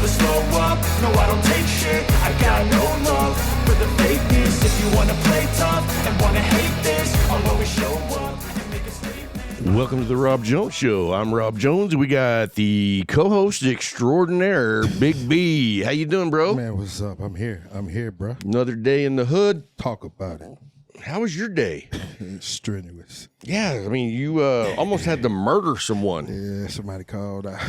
slow up. No, I don't take shit, I got no love for the fakeness. If you wanna play tough and wanna hate this, I'll always show up and make a statement. Welcome to the Rob Jones Show. I'm Rob Jones. We got the co-host extraordinaire, Big B. How you doing, bro? Man, what's up? I'm here, bro. Another day in the hood. Talk about it. How was your day? Strenuous. Yeah, I mean, you almost had to murder someone. Yeah, somebody called out.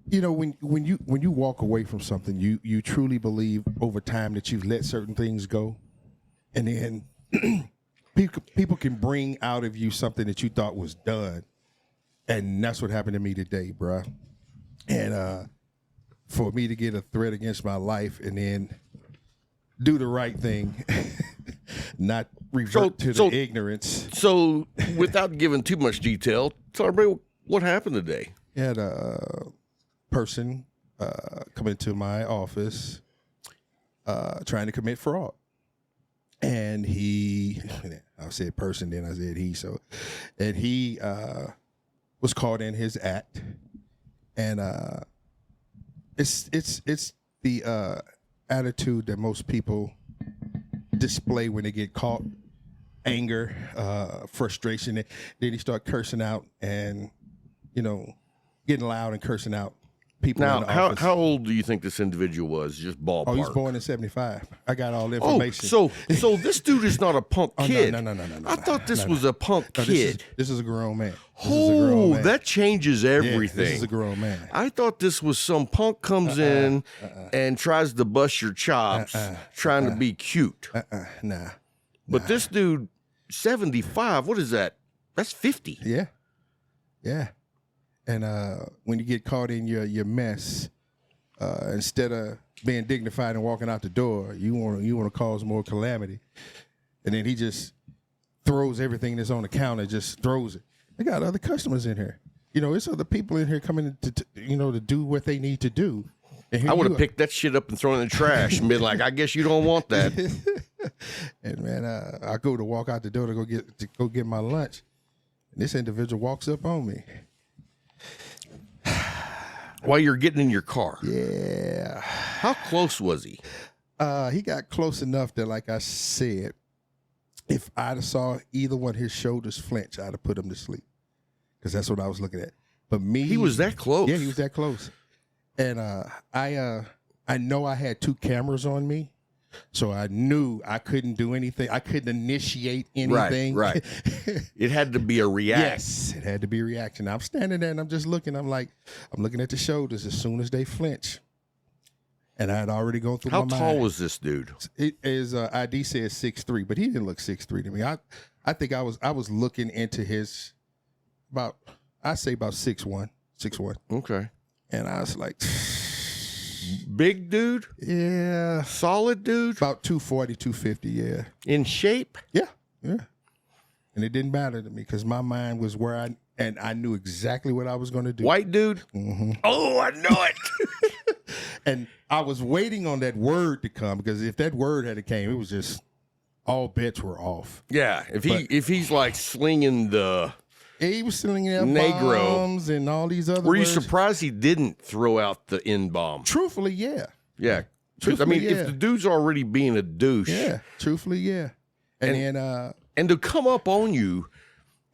You know, when you walk away from something, you truly believe over time that you've let certain things go, and then people can bring out of you something that you thought was done, and that's what happened to me today, bro. And for me to get a threat against my life and then do the right thing, not revert to the ignorance. So, without giving too much detail, tell everybody what happened today. I had a person come into my office trying to commit fraud. And I said person, then I said he. And he was caught in his act. And it's the attitude that most people display when they get caught: anger, frustration. Then he start cursing out and, getting loud and cursing out people in the office. How old do you think this individual was? Just ballpark. Oh, he's born in 75. I got all the information. Oh, so this dude is not a punk kid. No. I thought this was a punk kid. This is a grown man. That changes everything. Yeah, this is a grown man. I thought this was some punk comes in and tries to bust your chops, trying to be cute. Nah. But this dude, 75, what is that? That's 50. Yeah. And when you get caught in your mess, instead of being dignified and walking out the door, you want to cause more calamity. And then he just throws everything that's on the counter, just throws it. They got other customers in here. It's other people in here coming to do what they need to do. I would have picked that shit up and thrown it in the trash and been like, I guess you don't want that. And man, I go to walk out the door to go get my lunch, and this individual walks up on me. While you're getting in your car. Yeah. How close was he? He got close enough that, like I said, if I'd have saw either one of his shoulders flinch, I'd have put him to sleep, because that's what I was looking at. But me, he was that close. Yeah, he was that close. And I know I had 2 cameras on me, so I knew I couldn't do anything. I couldn't initiate anything. Right. It had to be a reaction. Yes, it had to be a reaction. I'm standing there and I'm just looking. I'm looking at the shoulders as soon as they flinch. And I had already gone through my mind. How tall was this dude? His ID says 6'3", but he didn't look 6'3" to me. I think I was looking into his about 6'1". Okay. And I was like, big dude? Yeah. Solid dude? About 240, 250, yeah. In shape? Yeah. And it didn't matter to me because my mind was where I knew exactly what I was going to do. White dude? Mm-hmm. Oh, I know it. And I was waiting on that word to come, because if that word had came, it was just all bets were off. Yeah. If he's like slinging the... He was slinging Negro bombs and all these other Were you words. surprised he didn't throw out the N-bomb? Truthfully, yeah. Yeah. Truthfully, if the dude's already being a douche. Yeah. Truthfully, yeah. And to come up on you,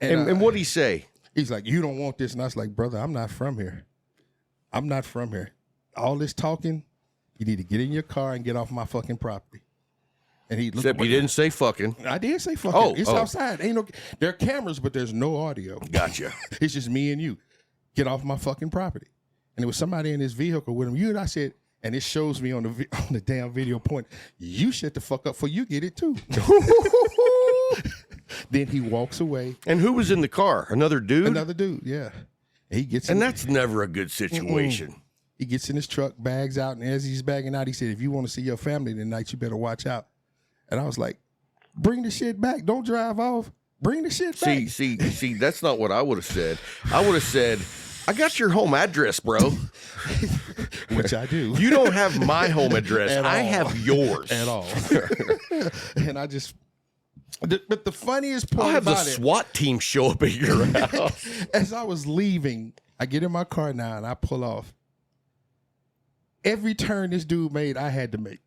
and what'd he say? He's like, you don't want this. And I was like, brother, I'm not from here. All this talking, you need to get in your car and get off my fucking property. And he looked. Except you didn't say fucking. I did say fucking. Oh, it's outside. There are cameras, but there's no audio. Gotcha. It's just me and you. Get off my fucking property. And there was somebody in this vehicle with him. You and I said, and it shows me on the damn video point, you shut the fuck up for you get it too. Then he walks away. And who was in the car? Another dude? Another dude, yeah. And he gets and that's never a good situation. He gets in his truck, bags out, and as he's bagging out, he said, if you want to see your family tonight, you better watch out. And I was like, bring the shit back. Don't drive off. Bring the shit back. See, that's not what I would have said. I would have said, I got your home address, bro. Which I do. You don't have my home address. I have yours. At all. And I just... But the funniest part I'll have about the SWAT team show up at your house. As I was leaving, I get in my car now and I pull off. every turn this dude made, I had to make.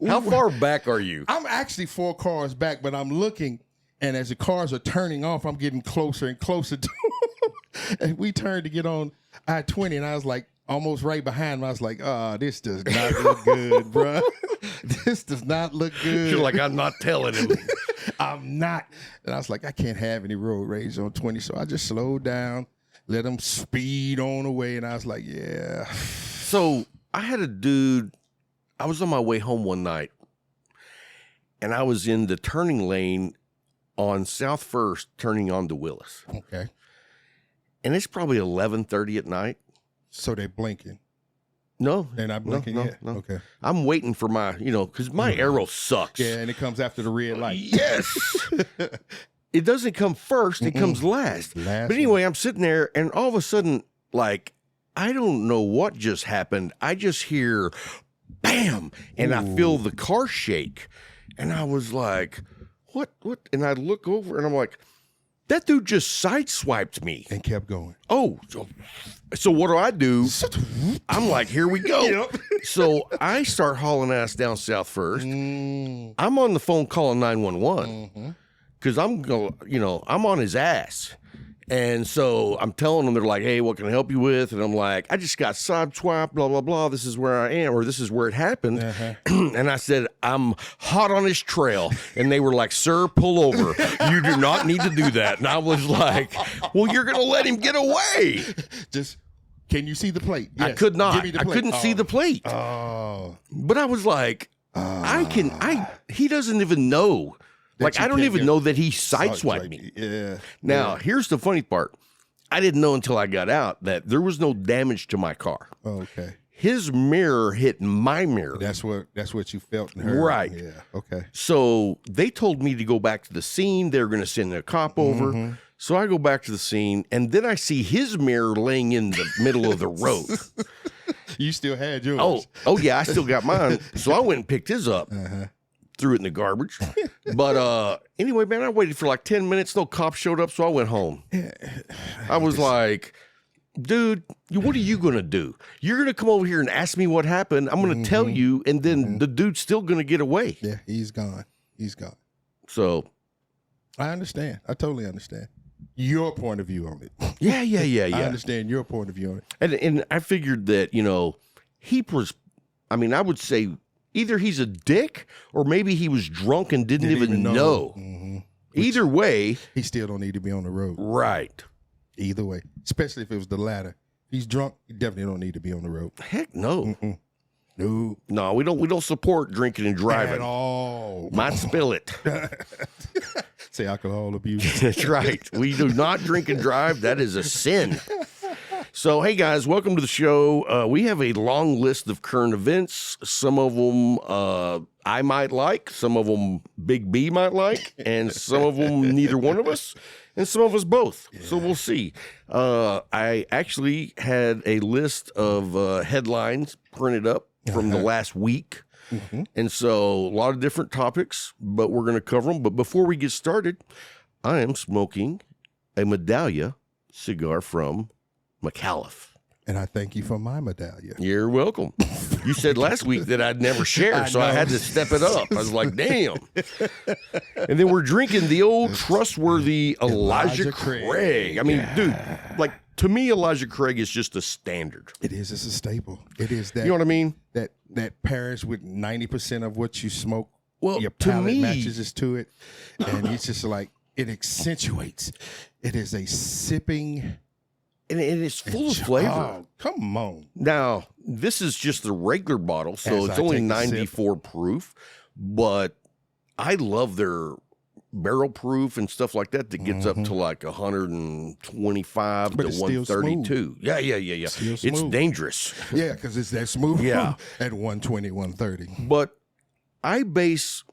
How far back are you? I'm actually 4 cars back, but I'm looking, and as the cars are turning off, I'm getting closer and closer to him. And we turned to get on I-20, and I was like, almost right behind him. I was like, oh, this does not look good, bro. This does not look good. You're like, I'm not telling him. I'm not. And I was like, I can't have any road rage on 20. So I just slowed down, let him speed on away. And I was like, yeah. So I had a dude, I was on my way home one night, and I was in the turning lane on South First turning onto Willis. Okay. And it's probably 11:30 at night. So they're blinking. No. They're not blinking yet? No. Okay. I'm waiting for my, because my arrow sucks. Yeah, and it comes after the red light. Yes. It doesn't come first, it comes last. But anyway, I'm sitting there, and all of a sudden, like, I don't know what just happened. I just hear bam, and I feel the car shake. And I was like, what? And I look over, and I'm like, that dude just sideswiped me. And kept going. Oh, so what do? I'm like, here we go. Yep. So I start hauling ass down South First. I'm on the phone calling 911 because I'm on his ass. And so I'm telling them, they're like, hey, what can I help you with? And I'm like, I just got sideswiped, blah, blah, blah. This is where I am, or this is where it happened. And I said, I'm hot on his trail. And they were like, sir, pull over. You do not need to do that. And I was like, well, you're going to let him get away. Just, can you see the plate? Yes. I could not. Give me the I plate. couldn't see the plate. Oh. But I was like, he doesn't even know. Like, I don't even know that he sideswiped me. Yeah. Now, here's the funny part. I didn't know until I got out that there was no damage to my car. Okay. His mirror hit my mirror. That's what you felt and heard. Right. Yeah. Okay. So they told me to go back to the scene. They were going to send a cop over. So I go back to the scene, and then I see his mirror laying in the middle of the road. You still had yours. Oh yeah, I still got mine. So I went and picked his up. Threw it in the garbage. But anyway, man, I waited for like 10 minutes. No cop showed up, so I went home. I was like, dude, what are you going to do? You're going to come over here and ask me what happened. I'm going to tell you, and then the dude's still going to get away. Yeah, he's gone. He's gone. So. I understand. I totally understand your point of view on it. Yeah. I understand your point of view on it. And I figured that, he was, I would say, either he's a dick or maybe he was drunk and didn't even know. Either way. He still don't need to be on the road. Right. Either way. Especially if it was the latter. He's drunk, he definitely don't need to be on the road. Heck no. No. We don't support drinking and driving. At all. Might spill it. Say alcohol abuse. That's right. We do not drink and drive. That is a sin. So, hey, guys, welcome to the show. We have a long list of current events. Some of them I might like. Some of them Big B might like. And some of them neither one of us. And some of us both. Yeah. So we'll see. I actually had a list of headlines printed up from the last week. And so a lot of different topics, but we're going to cover them. But before we get started, I am smoking a Medallia cigar from McAuliffe. And I thank you for my medallion. You're welcome. You said last week that I'd never share, so I had to step it up. I was like, damn. And then we're drinking the old trustworthy Elijah Craig. Dude, like, to me, Elijah Craig is just a standard. It is. It's a staple. It is that. You know what I mean? That pairs with 90% of what you smoke. Well, your palate matches to it. And it's just like, it accentuates. It is a sipping. And it's full of flavor. Oh, come on. Now, this is just the regular bottle, so it's only 94 proof. But I love their barrel proof and stuff like that gets up to like 125 but to 132. Yeah. It's dangerous. Yeah, because it's that smooth at 120, 130. But I base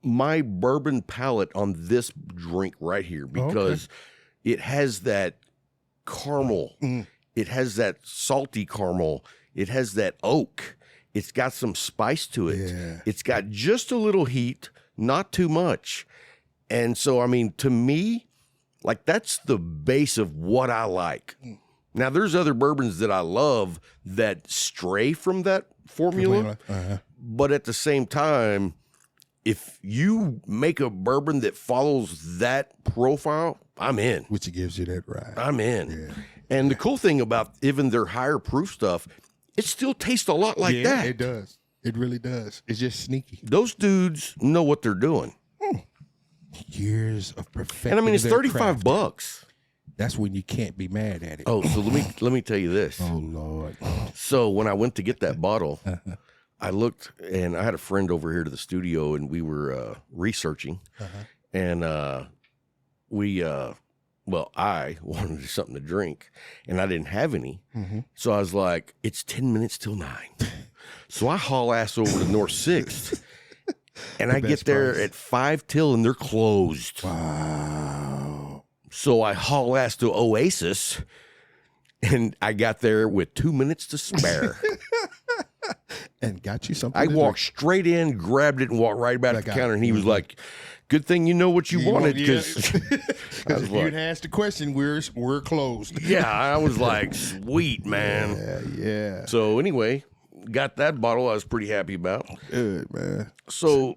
my bourbon palate on this drink right here because it has that caramel. It has that salty caramel. It has that oak. It's got some spice to it. Yeah. It's got just a little heat, not too much. And so, to me, like, that's the base of what I like. Now, there's other bourbons that I love that stray from that formula, but at the same time, if you make a bourbon that follows that profile, I'm in. Which gives you that ride. I'm in. Yeah. And the cool thing about even their higher proof stuff, it still tastes a lot like that. It does. It really does. It's just sneaky. Those dudes know what they're doing. Years of perfection. And I mean, it's $35. That's when you can't be mad at it. Oh, so let me tell you this. Oh Lord. So when I went to get that bottle, I looked, and I had a friend over here to the studio, and we were researching, and I wanted something to drink, and I didn't have any, so I was like, it's 10 minutes till 9. So I haul ass over to North 6th, and I get there at 5 till, and they're closed. Wow. So I haul ass to Oasis, and I got there with 2 minutes to spare. And got you something. I walked straight in, grabbed it, and walked right back to the counter. And he was like, "Good thing you know what you wanted." Because if you'd asked the question, we're closed. Yeah, I was like, "Sweet, man." Yeah. So anyway, got that bottle. I was pretty happy about. Good, man. So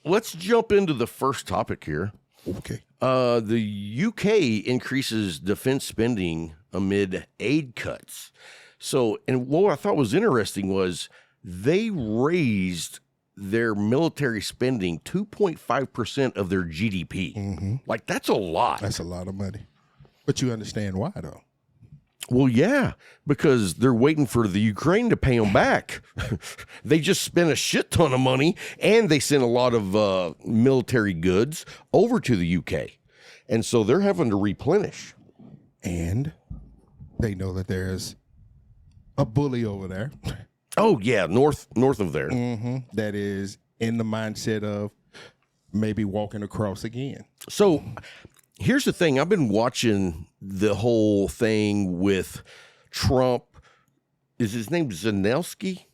let's jump into the first topic here. Okay. The UK increases defense spending amid aid cuts. So, and what I thought was interesting was they raised their military spending 2.5% of their GDP. Like, that's a lot. That's a lot of money. But you understand why, though. Well, yeah, because they're waiting for the Ukraine to pay them back. They just spent a shit ton of money, and they sent a lot of military goods over to the UK. And so they're having to replenish. And they know that there's a bully over there. Oh, yeah, north of there. That is in the mindset of maybe walking across again. So here's the thing. I've been watching the whole thing with Trump. Is his name Zelensky?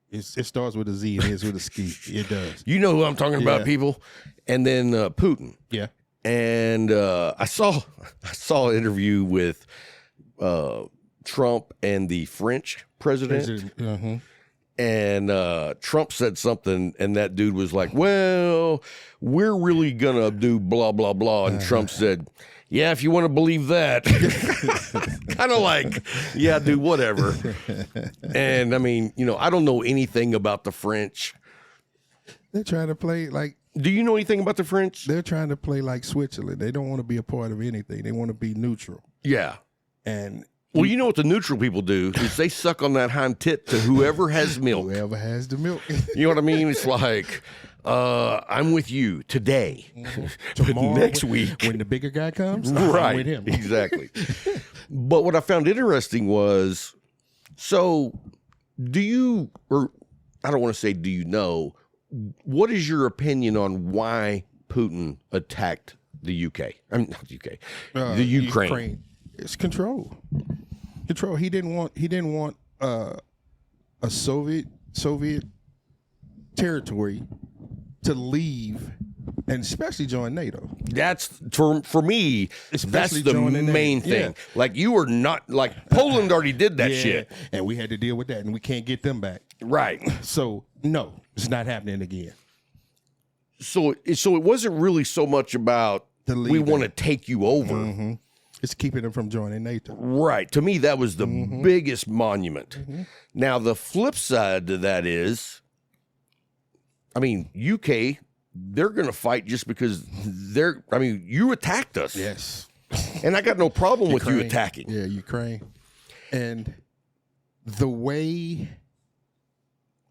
It starts with a Z and ends with a ski. It does. You know who I'm talking about, people. And then Putin. Yeah. And I saw an interview with Trump and the French president. And Trump said something, and that dude was like, "Well, we're really gonna do blah blah blah," and Trump said, "Yeah, if you want to believe that." Kind of like, yeah, dude, whatever. And I mean, I don't know anything about the French. They're trying to play like. Do you know anything about the French? They're trying to play like Switzerland. They don't want to be a part of anything. They want to be neutral. Yeah. And well, you know what the neutral people do is they suck on that hind tit to whoever has milk. Whoever has the milk. You know what I mean? It's like, I'm with you today. Tomorrow, next week. When the bigger guy comes, right. I'm with him. Exactly. But what I found interesting was, so do you, or I don't want to say do you know, what is your opinion on why Putin attacked the UK? I mean, not the UK, the Ukraine. It's control. Control. He didn't want a Soviet territory to leave and especially join NATO. That's for me. Especially that's the main thing. Yeah. Like, you are not, like, Poland already did that shit, and we had to deal with that, and we can't get them back. right? So no, it's not happening again. So it wasn't really so much about we want to take you over. It's keeping them from joining NATO. Right. To me, that was the biggest monument. Now, the flip side to that is, I mean, UK, they're going to fight just because you attacked us. Yes. And I got no problem with you attacking. Yeah, Ukraine. And the way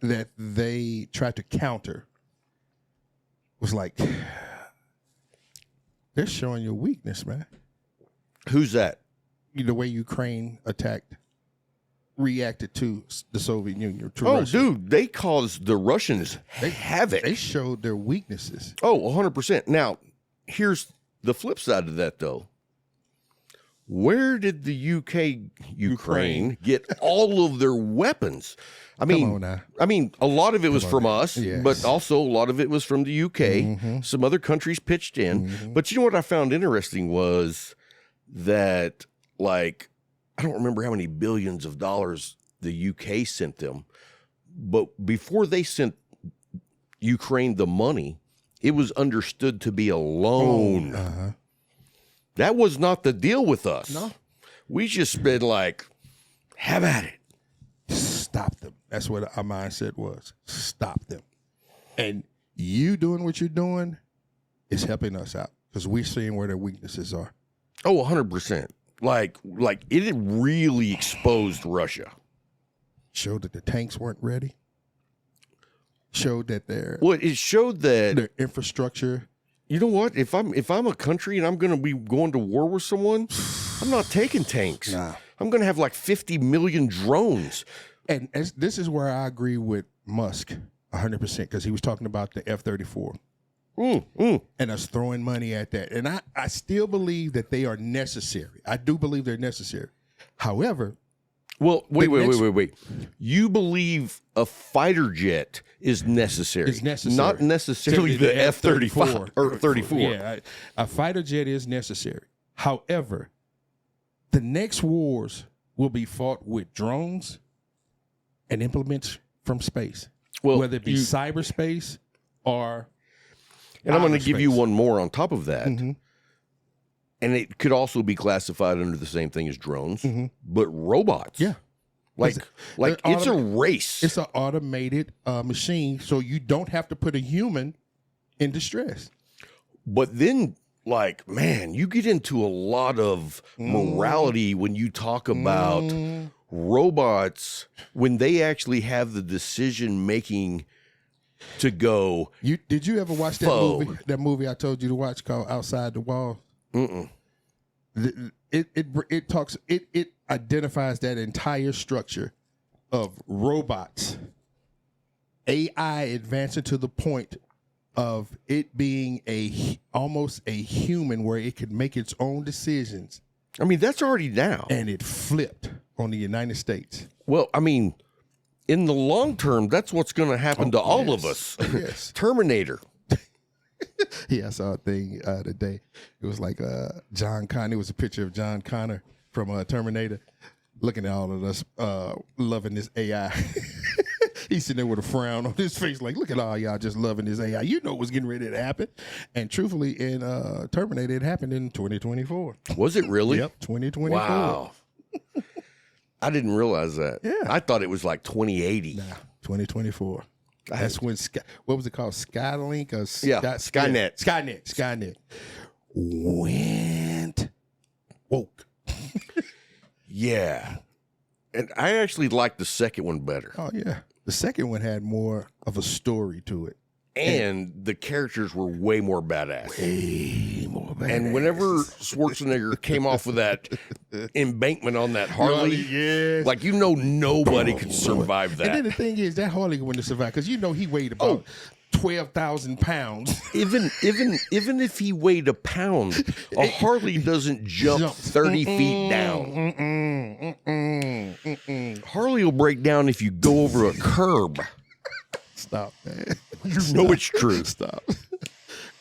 that they tried to counter was like, they're showing your weakness, man. Who's that? The way Ukraine reacted to the Soviet Union. To Oh, Russia. dude, they caused the Russians havoc. They showed their weaknesses. Oh, 100%. Now, here's the flip side of that, though. Where did the Ukraine get all of their weapons? I mean, Come on now. A lot of it was from us, Yes. but also a lot of it was from the UK. Some other countries pitched in. But you know what I found interesting was that, like, I don't remember how many billions of dollars the UK sent them, but before they sent Ukraine the money, it was understood to be a loan. That was not the deal with us. No. We just been like, have at it. Stop them. That's what our mindset was. Stop them. And you doing what you're doing is helping us out because we're seeing where their weaknesses are. Oh, 100%. Like it really exposed Russia. Showed that the tanks weren't ready. Showed that Well, it showed that their infrastructure. You know what? If I'm a country and I'm going to be going to war with someone, I'm not taking tanks. Nah. I'm going to have like 50 million drones. And this is where I agree with Musk 100% because he was talking about the F-34 and us throwing money at that. And I still believe that they are necessary. I do believe they're necessary. However, well, wait. You believe a fighter jet is necessary. It's necessary. Not necessarily the F-35 or 34. Yeah, a fighter jet is necessary. However, the next wars will be fought with drones and implements from space. Well, whether it be cyberspace or and I'm going to outer give you space. one more on top of that. Mm-hmm. And it could also be classified under the same thing as drones, but robots. Yeah. Like it's a race. It's an automated machine, so you don't have to put a human in distress. But then, like, man, you get into a lot of morality when you talk about robots, when they actually have the decision making to go. Did you ever watch that movie? That movie I told you to watch called Outside the Wall? It talks. It identifies that entire structure of robots, AI advancing to the point of it being almost a human where it could make its own decisions. I mean, that's already now. And it flipped on the United States. Well, I mean, in the long term, that's what's going to happen to all of us. Yes. Terminator. Yeah, I saw a thing today. It was like John Connor. It was a picture of John Connor from Terminator looking at all of us loving this AI. He's sitting there with a frown on his face like, look at all y'all just loving this AI. You know what's getting ready to happen. And truthfully, in Terminator, it happened in 2024. Was it really? Yep, 2024. Wow. I didn't realize that. Yeah. I thought it was like 2080. Nah, 2024. That's when, what was it called? Skylink? Or Skynet. Skynet. Went woke. Yeah. And I actually liked the second one better. Oh, yeah. The second one had more of a story to it. And the characters were way more badass. Way more badass. And whenever Schwarzenegger came off of that embankment on that Harley, yes. like, nobody could survive that. And then the thing is, that Harley wouldn't survive because he weighed about 12,000 pounds. Even if he weighed a pound, a Harley doesn't jump 30 feet down. Harley will break down if you go over a curb. Stop, man. You know it's true. Stop.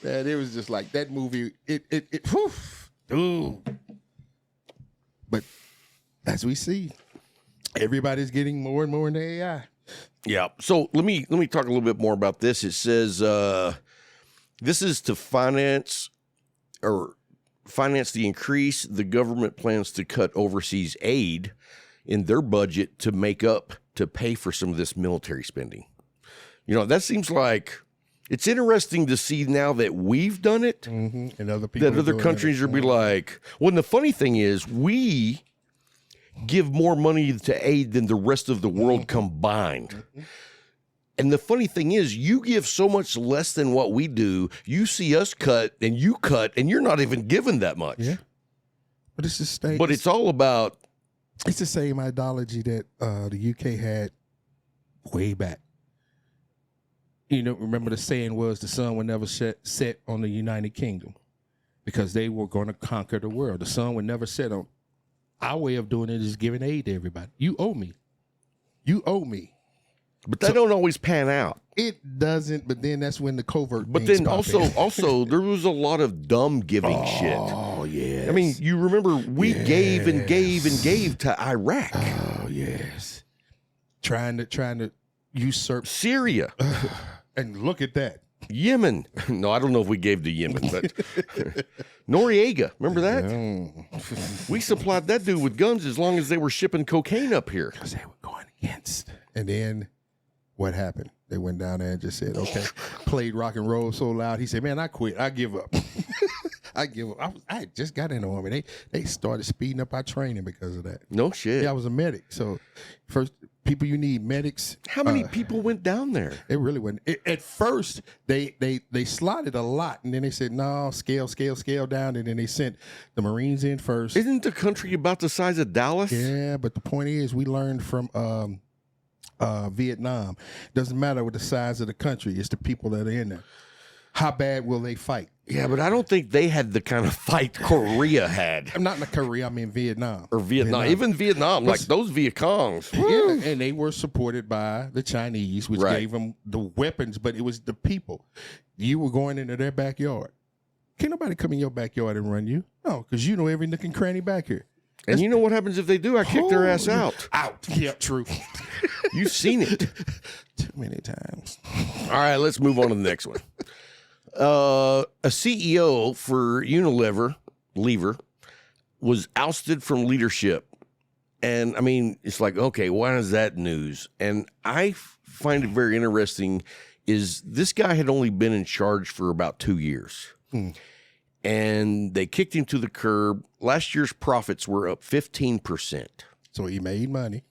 Man, it was just like that movie. Whew. Ooh. But as we see, everybody's getting more and more into AI. Yeah. So let me talk a little bit more about this. It says this is to finance the increase. The government plans to cut overseas aid in their budget to pay for some of this military spending. That seems like it's interesting to see now that we've done it, and other people that other countries are be like, well, and the funny thing is we give more money to aid than the rest of the world combined. And the funny thing is you give so much less than what we do. You see us cut, and you're not even given that much. Yeah. But it's just it's all about. It's the same ideology that the UK had way back. Remember the saying was the sun would never set on the United Kingdom because they were going to conquer the world. The sun would never set on. Our way of doing it is giving aid to everybody. You owe me. But that don't always pan out. It doesn't, but then that's when the covert But things then pop in. also there was a lot of dumb giving shit. Oh, yeah. I mean, you remember we gave and gave and gave to Iraq, Oh yes, trying to usurp Syria, and look at that. Yemen. No, I don't know if we gave to Yemen, but Noriega. Remember that? We supplied that dude with guns as long as they were shipping cocaine up here. Because they were going against. And then what happened? They went down there and just said, okay, played rock and roll so loud. He said, man, I quit. I give up. I give up. I had just got in the Army. They started speeding up our training because of that. No shit. Yeah, I was a medic. So first, people you need, medics. How many people went down there? It really went. At first, they slotted a lot, and then they said, no, scale down, and then they sent the Marines in first. Isn't the country about the size of Dallas? Yeah, but the point is, we learned from Vietnam. Doesn't matter what the size of the country, it's the people that are in there. How bad will they fight? Yeah, but I don't think they had the kind of fight Korea had. I'm not in Korea, I mean Vietnam. Or Vietnam. Even Vietnam, like those Viet Congs. Yeah, and they were supported by the Chinese, which Right. gave them the weapons, but it was the people. You were going into their backyard. Can't nobody come in your backyard and run you. No, because you know every nook and cranny back here. And you know what happens if they do? I kick their ass out. Out. Yep, true. You've seen it. Too many times. All right, let's move on to the next one. A CEO for Unilever, was ousted from leadership. And I mean, it's like, okay, why is that news? And I find it very interesting is this guy had only been in charge for about 2 years. And they kicked him to the curb. Last year's profits were up 15%. So he made money.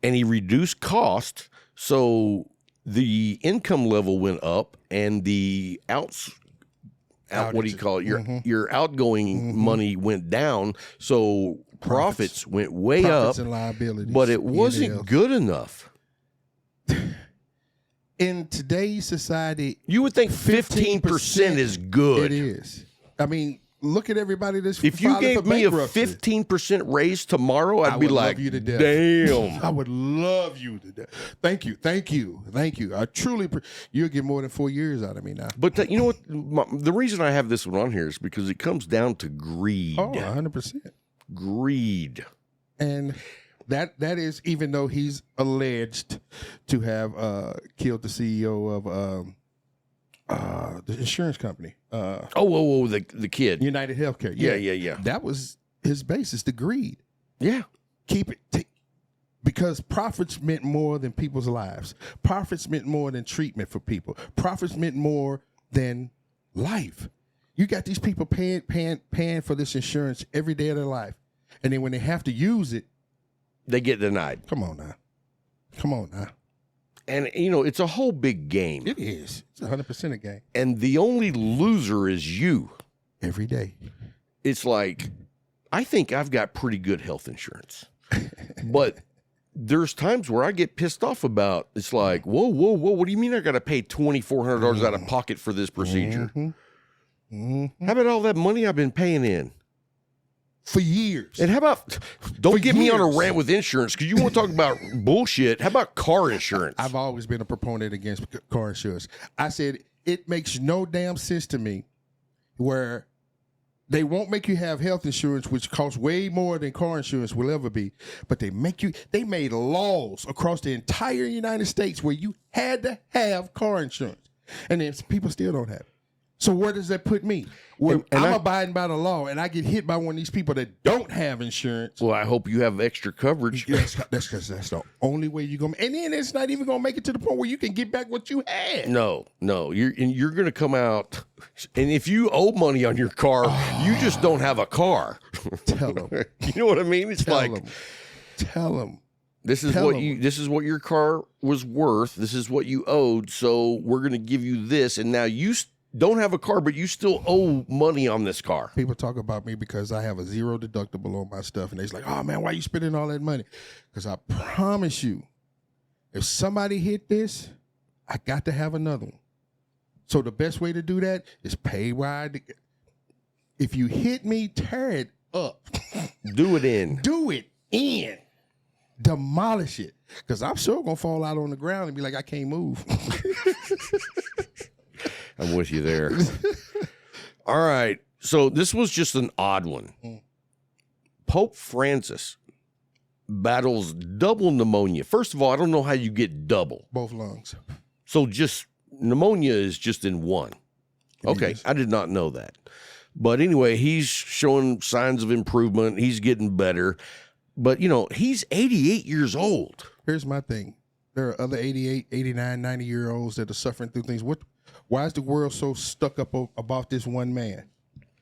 And he reduced cost, so the income level went up, and the what do you call it? Your outgoing money went down, so profits went way Profits up, and liabilities. but it wasn't good enough. In today's society, You would think 15% is good. it is. I mean, look at everybody that's If you filing gave for me a bankruptcy. 15% raise tomorrow, I'd I be would like, love you to death. damn. I would love you to death. Thank you. I truly, you'll get more than 4 years out of me now. But you know what? The reason I have this one on here is because it comes down to greed. Oh, 100%. Greed. And that is, even though he's alleged to have killed the CEO of the insurance company. The kid. United Healthcare. Yeah. That was his basis, the greed. Yeah. Keep it. Because profits meant more than people's lives. Profits meant more than treatment for people. Profits meant more than life. You got these people paying for this insurance every day of their life. And then when they have to use it, They get denied. come on now. And, you know, it's a whole big game. It is. It's 100% a game. And the only loser is you. Every day. It's like, I think I've got pretty good health insurance. But there's times where I get pissed off about, it's like, whoa, what do you mean I got to pay $2,400 out of pocket for this procedure? How about all that money I've been paying in? For years. And how about, don't get me on a years. rant with insurance because you want to talk about bullshit. How about car insurance? I've always been a proponent against car insurance. I said it makes no damn sense to me where they won't make you have health insurance, which costs way more than car insurance will ever be. But they made laws across the entire United States where you had to have car insurance. And then people still don't have it. So where does that put me? Where I'm abiding by the law, and I get hit by one of these people that don't have insurance. Well, I hope you have extra coverage. That's because that's the only way you're going to. And then it's not even going to make it to the point where you can get back what you had. No. You're going to come out, and if you owe money on your car, you just don't have a car. Tell them. You know what I mean? It's Tell them. This is what your car was worth. This is what you owed. So we're going to give you this, and now you don't have a car, but you still owe money on this car. People talk about me because I have a zero deductible on my stuff, and they're like, "Oh man, why are you spending all that money?" Because I promise you, if somebody hit this, I got to have another one. So the best way to do that is pay wide. If you hit me, tear it up. Do it in. Do it in. Demolish it. Because I'm sure going to fall out on the ground and be like, I can't move. I'm with you there. All right. So this was just an odd one. Pope Francis battles double pneumonia. First of all, I don't know how you get double. Both lungs. So just pneumonia is just in one. Okay, I did not know that. But anyway, he's showing signs of improvement. He's getting better. But, you know, he's 88 years old. Here's my thing. There are other 88, 89, 90-year-olds that are suffering through things. Why is the world so stuck up about this one man?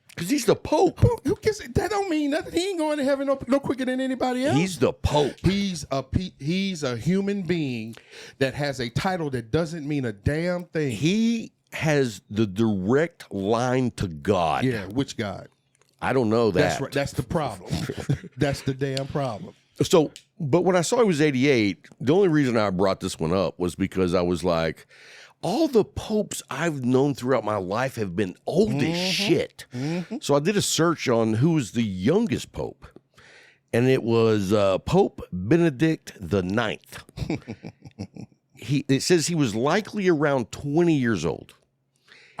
Because he's the Pope. Who cares? That don't mean nothing. He ain't going to heaven no quicker than anybody else. He's the Pope. He's a human being that has a title that doesn't mean a damn thing. He has the direct line to God. Yeah, which God? I don't know that. That's right. That's the problem. That's the damn problem. So, but when I saw he was 88, the only reason I brought this one up was because I was like, all the popes I've known throughout my life have been old as shit. So I did a search on who was the youngest pope, and it was Pope Benedict the Ninth. It says he was likely around 20 years old.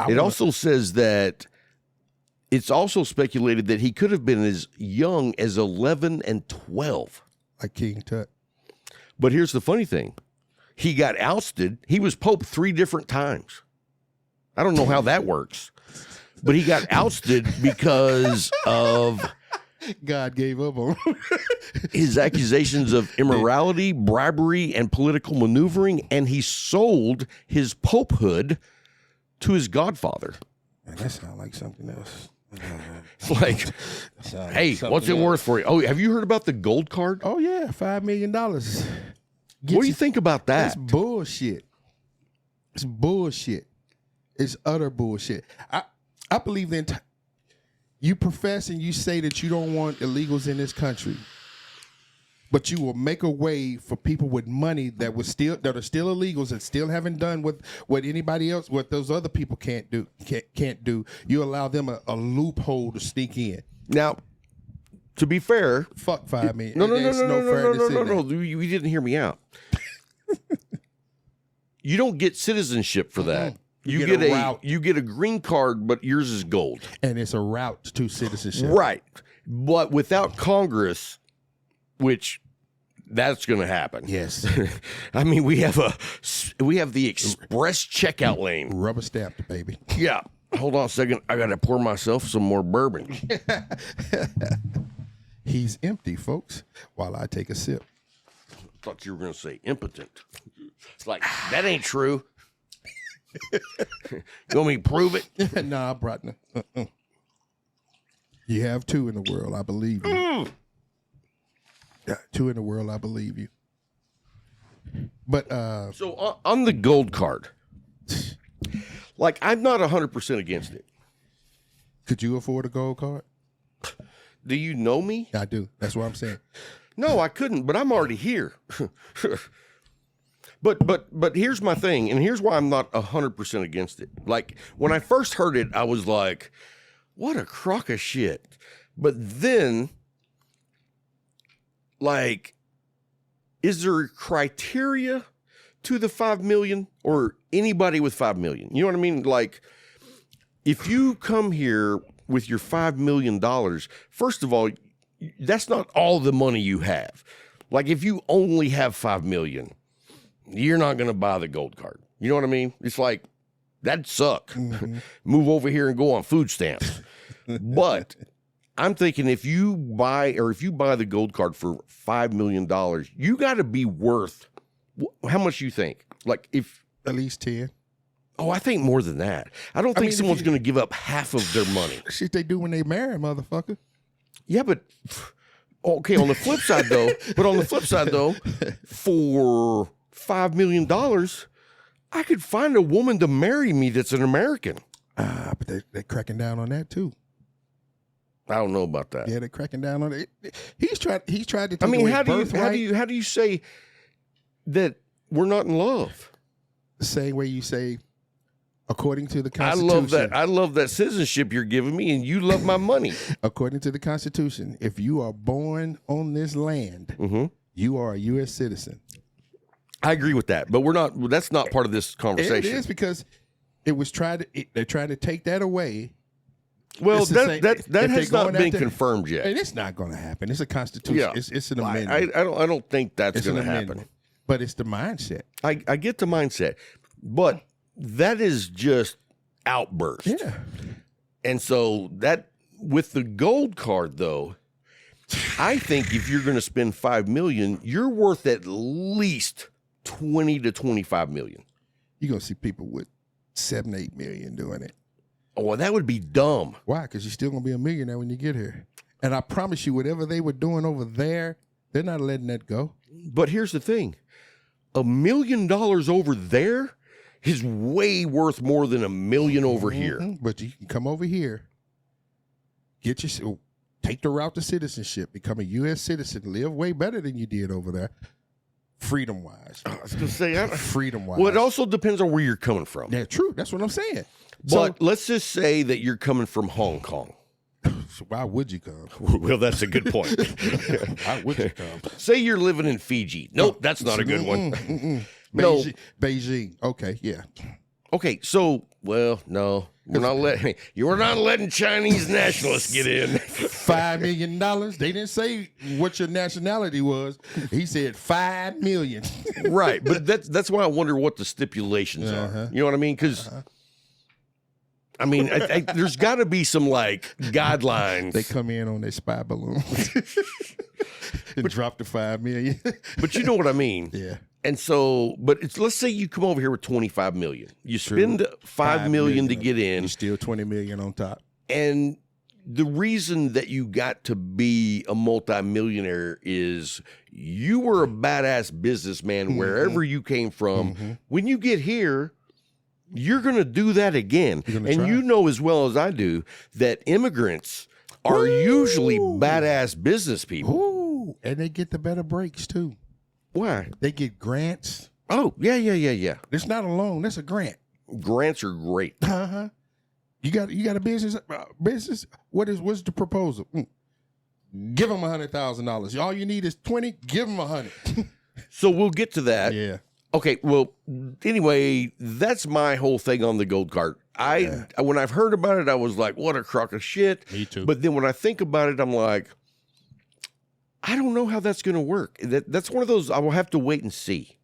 It also says that it's also speculated that he could have been as young as 11 and 12. Like King Tut. But here's the funny thing. He got ousted. He was Pope 3 different times. I don't know how that works. But he got ousted because of God gave up on him. his accusations of immorality, bribery, and political maneuvering, and he sold his popehood to his godfather. Man, that sounds like something else. It's like, hey, what's it worth for you? Oh, have you heard about the gold card? Oh, yeah, $5 million. What do you think about that? That's bullshit. It's bullshit. It's utter bullshit. I believe that you profess and you say that you don't want illegals in this country, but you will make a way for people with money that are still illegals and still haven't done what anybody else, what those other people can't do. You allow them a loophole to sneak in. Now, to be fair, fuck 5 million. No. You didn't hear me out. You don't get citizenship for that. You get a route. You get a green card, but yours is gold. And it's a route to citizenship. Right. But without Congress, which that's going to happen. Yes. I mean, we have the express checkout lane. Rubber stamped, baby. Yeah. Hold on a second. I got to pour myself some more bourbon. He's empty, folks, while I take a sip. Thought you were going to say impotent. It's like, that ain't true. You want me to prove it? Nah, Bratner. You have 2 in the world. I believe you. Yeah, 2 in the world. I believe you. But so on the gold card, like, I'm not 100% against it. Could you afford a gold card? Do you know me? I do. That's what I'm saying. No, I couldn't, but I'm already here. But here's my thing, and here's why I'm not 100% against it. Like, when I first heard it, I was like, what a crock of shit. But then, like, is there a criteria to the 5 million or anybody with 5 million? You know what I mean? Like, if you come here with your $5 million, first of all, that's not all the money you have. Like, if you only have 5 million, you're not going to buy the gold card. You know what I mean? It's like, that'd suck. Mm-hmm. Move over here and go on food stamps. But I'm thinking if you buy the gold card for $5 million, you got to be worth, how much you think? Like, if at least 10. Oh, I think more than that. I don't think someone's going to give up half of their money. Shit they do when they marry, motherfucker. Yeah, but okay, on the flip side though, for $5 million, I could find a woman to marry me that's an American. But they're cracking down on that too. I don't know about that. Yeah, they're cracking down on it. He's tried to take how do you say that we're not in love? The same way you say, according to the Constitution. I love that citizenship you're giving me, and you love my money. According to the Constitution, if you are born on this land, you are a U.S. citizen. I agree with that, but that's not part of this conversation. It is because it was they're trying to take that away Well, It's the same- that if they're has not going been after- confirmed yet. And it's not going to happen. It's a constitution. Yeah. It's an amendment. I don't think that's It's going an to happen. amendment. But it's the mindset. I get the mindset, but that is just outburst. Yeah. And so that with the gold card though, I think if you're going to spend $5 million, you're worth at least 20 to 25 million. You're going to see people with 7, 8 million doing it. Oh, well, that would be dumb. Why? Because you're still going to be a millionaire when you get here. And I promise you, whatever they were doing over there, they're not letting that go. But here's the thing. $1 million over there is way worth more than $1 million over here. But you can come over here, take the route to citizenship, become a U.S. citizen, live way better than you did over there, freedom-wise. I was going to say, Freedom-wise. well, it also depends on where you're coming from. Yeah, true. That's what I'm saying. But let's just say that you're coming from Hong Kong. So why would you come? Well, that's a good point. Why would you come? Say you're living in Fiji. Nope, that's not a good one. No. Beijing. Okay, yeah. Okay, so no, you're not letting Chinese nationalists get in. $5 million. They didn't say what your nationality was. He said 5 million. Right, but that's why I wonder what the stipulations are. You know what I mean? Because I mean, there's got to be some like guidelines. They come in on their spy balloon and drop the 5 million. But you know what I mean? Yeah. And so, let's say you come over here with 25 million. You spend $5 million to get in. You still 20 million on top. And the reason that you got to be a multimillionaire is you were a badass businessman wherever you came from. When you get here, you're going to do that again. And try. you know as well as I do that immigrants are usually badass business people. Ooh, and they get the better breaks too. Why? They get grants. Oh, yeah. It's not a loan. That's a grant. Grants are great. You got a business. What's the proposal? Give them $100,000. All you need is 20. Give them 100. So we'll get to that. Yeah. Okay. Well, anyway, that's my whole thing on the gold card. When I've heard about it, I was like, what a crock of shit. Me too. But then when I think about it, I'm like, I don't know how that's going to work. That's one of those I will have to wait and see.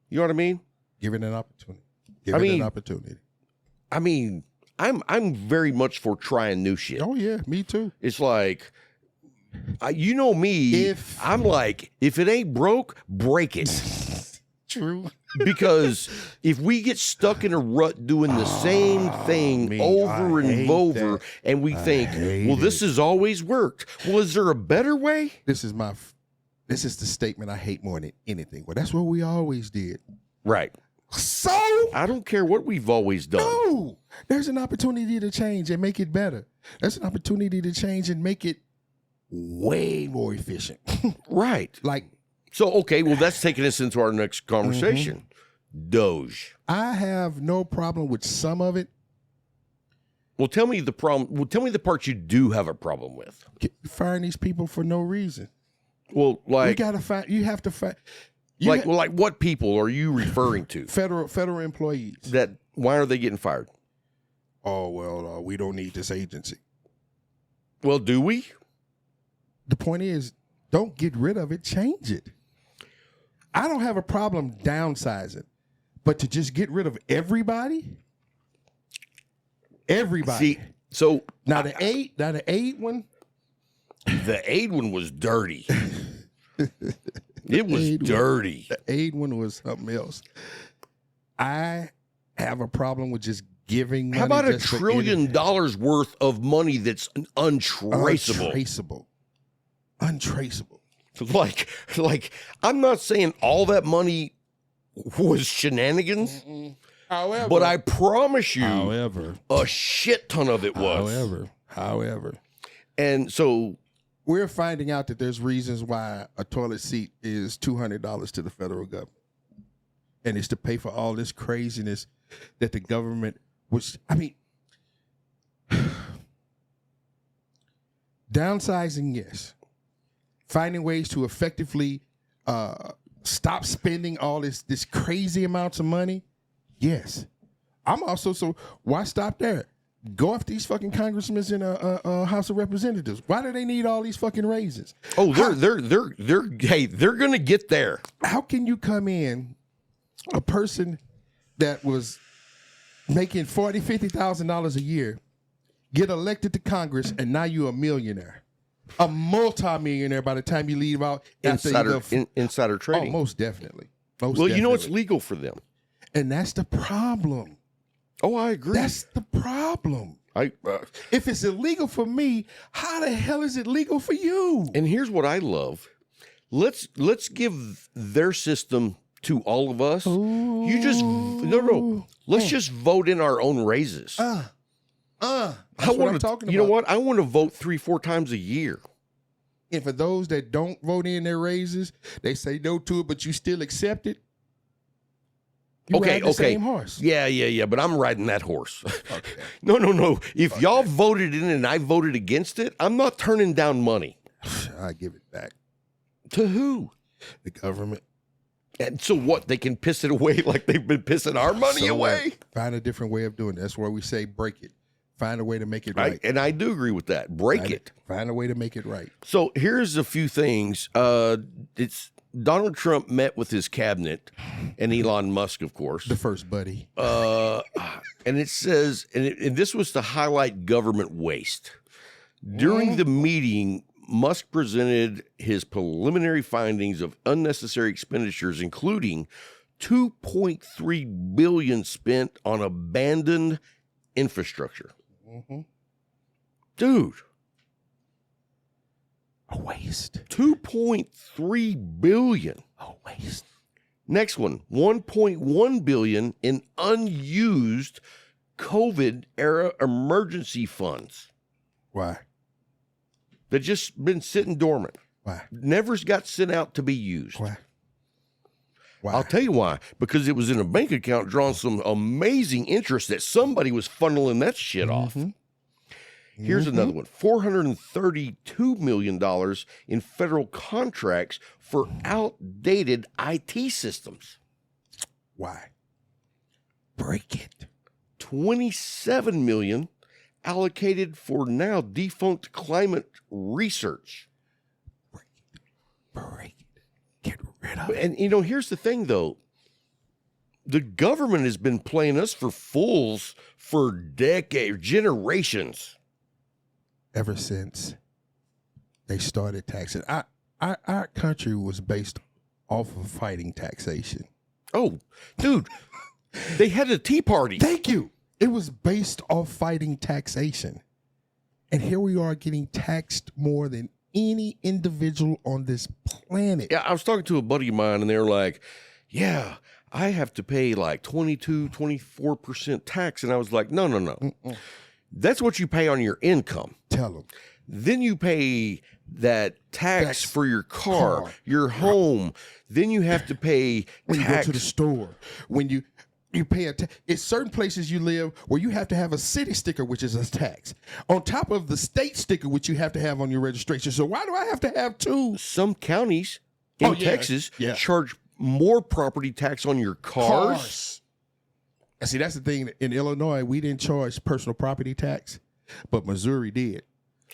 You know what I mean? Give it an opportunity. Give it an opportunity. I mean, I'm very much for trying new shit. Oh yeah, me too. It's like, you know me. I'm like, if it ain't broke, break it. True. Because if we get stuck in a rut doing the same thing over and over, and we think, well, this has always worked. Well, is there a better way? This is the statement I hate more than anything. Well, that's what we always did. Right. So I don't care what we've always done. no, there's an opportunity to change and make it better. There's an opportunity to change and make it way more efficient. Right. Like, so, okay, well, that's taking us into our next conversation. DOGE. I have no problem with some of it. Well, tell me the problem. Well, tell me the parts you do have a problem with. Firing these people for no reason. Well, like, You gotta find. You have to find. like what people are you referring to? Federal employees. That why are they getting fired? Oh well, we don't need this agency. Well, do we? The point is, don't get rid of it. Change it. I don't have a problem downsizing, but to just get rid of everybody. Everybody. See, so Now the aid one. the aid one was dirty. It was dirty. The aid one was something else. I have a problem with just giving money. How about $1 just for trillion anything. worth of money that's untraceable? Untraceable. Like, I'm not saying all that money was shenanigans, However, but I promise you, however, a shit ton of it was. However, and so we're finding out that there's reasons why a toilet seat is $200 to the federal government, and it's to pay for all this craziness that the government was. I mean, downsizing, yes. Finding ways to effectively stop spending all this crazy amounts of money, yes. I'm also, so why stop there? Go after these fucking congressmen in a House of Representatives. Why do they need all these fucking raises? Oh, they're gonna get there. How can you come in, a person that was making $40,000-$50,000 a year, get elected to Congress, and now you're a millionaire, a multi-millionaire by the time you leave out Insider trading. Oh, most definitely. You know it's legal for them, and that's the problem. Oh, I agree. That's the problem. If it's illegal for me, how the hell is it legal for you? And here's what I love. Let's give their system to all of us. Let's just vote in our own raises. That's what I'm talking about. You know what? I want to vote 3-4 times a year. And for those that don't vote in their raises, they say no to it, but you still accept it. You ride the same horse. Yeah. But I'm riding that horse. Okay. No. If y'all voted in and I voted against it, I'm not turning down money. I give it back. To who? The government. And so what? They can piss it away like they've been pissing our money away? Find a different way of doing it. That's why we say break it. Find a way to make it right. And I do agree with that. Break it. Find a way to make it right. So here's a few things. It's Donald Trump met with his cabinet and Elon Musk, of course. The first buddy. And it says, and this was to highlight government waste. During the meeting, Musk presented his preliminary findings of unnecessary expenditures, including $2.3 billion spent on abandoned infrastructure. Dude. A waste. $2.3 billion. A waste. Next one, $1.1 billion in unused COVID era emergency funds. Why? That just been sitting dormant. Why? Never got sent out to be used. Why? I'll tell you why. Because it was in a bank account drawing some amazing interest that somebody was funneling that shit off. Here's another one. $432 million in federal contracts for outdated IT systems. Why? Break it. $27 million allocated for now defunct climate research. Break it. Get rid of it. And, here's the thing, though. The government has been playing us for fools for decades, generations. Ever since they started taxing. Our country was based off of fighting taxation. Oh, dude, they had a tea party. Thank you. It was based off fighting taxation. And here we are getting taxed more than any individual on this planet. Yeah, I was talking to a buddy of mine, and they were like, yeah, I have to pay like 22, 24% tax. And I was like, no. That's what you pay on your income. Tell them. Then you pay that tax for your car, your home. Then you have to pay when tax. You go to the store. When you pay a tax. It's certain places you live where you have to have a city sticker, which is a tax, on top of the state sticker, which you have to have on your registration. So why do I have to have two? Some counties in Texas charge more property tax on your cars. And see, that's the thing. In Illinois, we didn't charge personal property tax, but Missouri did.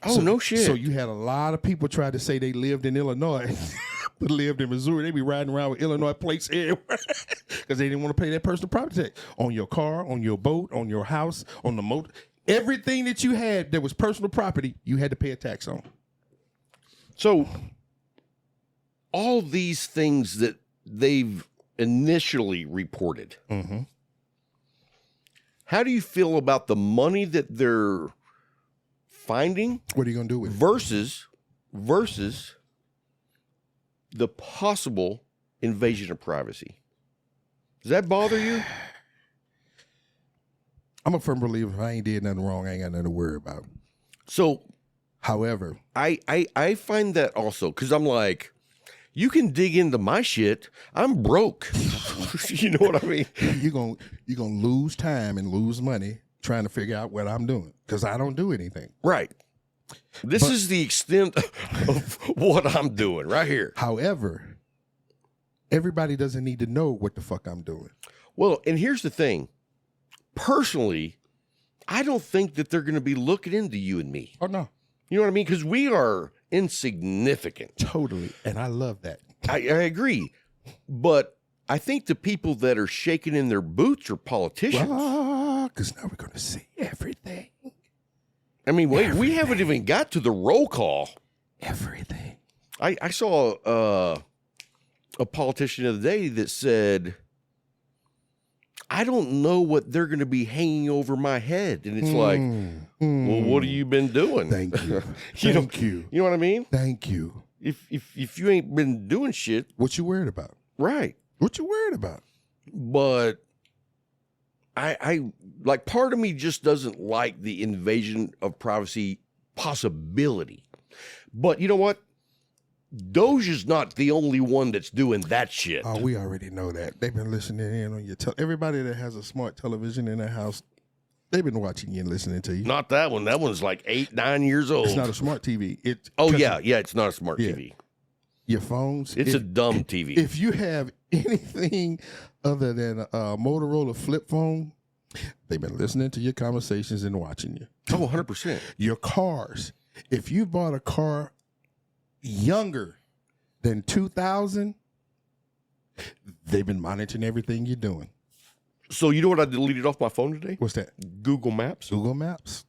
Oh, no shit. So you had a lot of people try to say they lived in Illinois, but lived in Missouri. They be riding around with Illinois plates everywhere because they didn't want to pay that personal property tax on your car, on your boat, on your house, on the motor. Everything that you had that was personal property, you had to pay a tax on. So all these things that they've initially reported, how do you feel about the money that they're finding? What are you going to do with it? Versus the possible invasion of privacy? Does that bother you? I'm a firm believer. If I ain't did nothing wrong, I ain't got nothing to worry about. So, however, I find that also, because I'm like, you can dig into my shit. I'm broke. You know what I mean? You're gonna lose time and lose money trying to figure out what I'm doing because I don't do anything. Right. This is the extent of what I'm doing right here. However, everybody doesn't need to know what the fuck I'm doing. Well, and here's the thing. Personally, I don't think that they're going to be looking into you and me. Oh, no. You know what I mean? Because we are insignificant. Totally. And I love that. I agree. But I think the people that are shaking in their boots are politicians. Because now we're going to see everything. I mean, wait, we haven't even got to the roll call. Everything. I saw a politician the other day that said, I don't know what they're going to be hanging over my head. And it's like, well, what have you been doing? Thank you. Thank you. You know what I mean? Thank you. If you ain't been doing shit. What you worried about? Right. What you worried about? But I like, part of me just doesn't like the invasion of privacy possibility. But you know what? DOGE is not the only one that's doing that shit. Oh, we already know that. They've been listening in on your everybody that has a smart television in their house, they've been watching you and listening to you. Not that one. That one's like 8, 9 years old. It's not a smart TV. It's not a smart TV. Your phones. It's a dumb TV. If you have anything other than a Motorola flip phone, they've been listening to your conversations and watching you. Oh, 100%. Your cars. If you bought a car younger than 2000, they've been monitoring everything you're doing. So you know what I deleted off my phone today? What's that? Google Maps. Google Maps.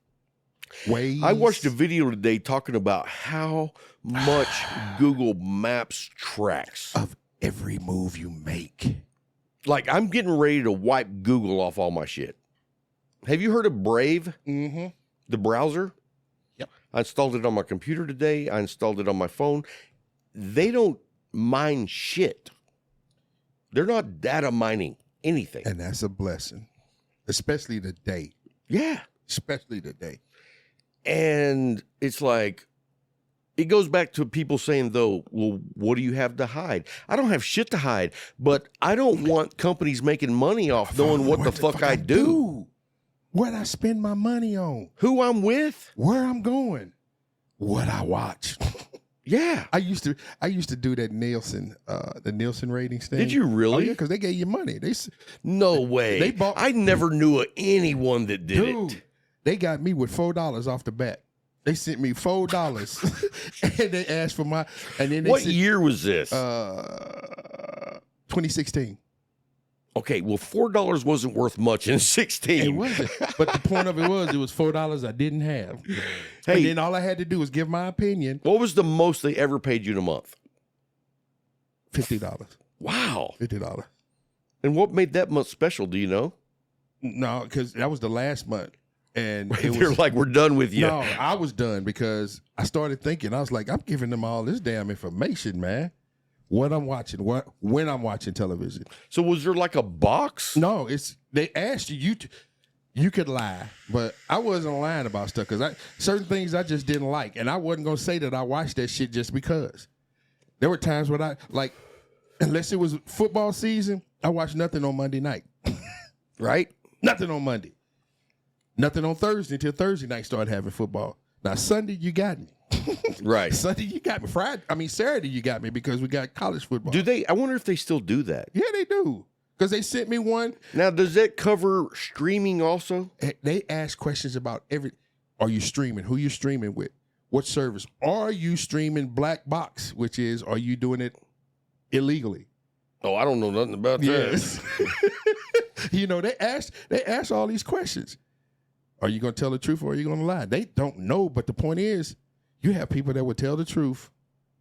Waze. I watched a video today talking about how much Google Maps tracks of every move you make. Like, I'm getting ready to wipe Google off all my shit. Have you heard of Brave? Mm-hmm. The browser? Yep. I installed it on my computer today. I installed it on my phone. They don't mine shit. They're not data mining anything. And that's a blessing, especially today. Yeah. Especially today. And it's like, it goes back to people saying, though, well, what do you have to hide? I don't have shit to hide, but I don't want companies making money off knowing what the fuck I do. What I spend my money on. Who I'm with. Where I'm going. What I watch. Yeah. I used to do that Nielsen, the Nielsen ratings thing. Did you really? Oh, yeah, because they gave you money. No way. They bought. I never knew of anyone that did it. They got me with $4 off the bat. They sent me $4, and they asked for my. And then they what said, year was this? 2016. Okay, well, $4 wasn't worth much in 16. It wasn't. But the point of it was $4 I didn't have. Hey, and then all I had to do was give my opinion. What was the most they ever paid you in a month? $50. Wow. $50. And what made that month special? Do you know? No, because that was the last month. And They're like, we're done with you. No, I was done because I started thinking, I was like, I'm giving them all this damn information, man. What I'm watching, when I'm watching television. So was there like a box? No, they asked you could lie, but I wasn't lying about stuff because certain things I just didn't like, and I wasn't gonna say that I watched that shit just because. There were times when I like, unless it was football season, I watched nothing on Monday night. Right? Nothing on Monday. Nothing on Thursday until Thursday night started having football. Now Sunday you got me. Right. Sunday you got me. Saturday you got me because we got college football. Do they? I wonder if they still do that. Yeah, they do. Because they sent me one. Now, does that cover streaming also? They ask questions about are you streaming? Who you streaming with? What service? Are you streaming black box? Which is, are you doing it illegally? Oh, I don't know nothing about that. Yes. You know, they ask all these questions. Are you going to tell the truth or are you going to lie? They don't know, but the point is, you have people that would tell the truth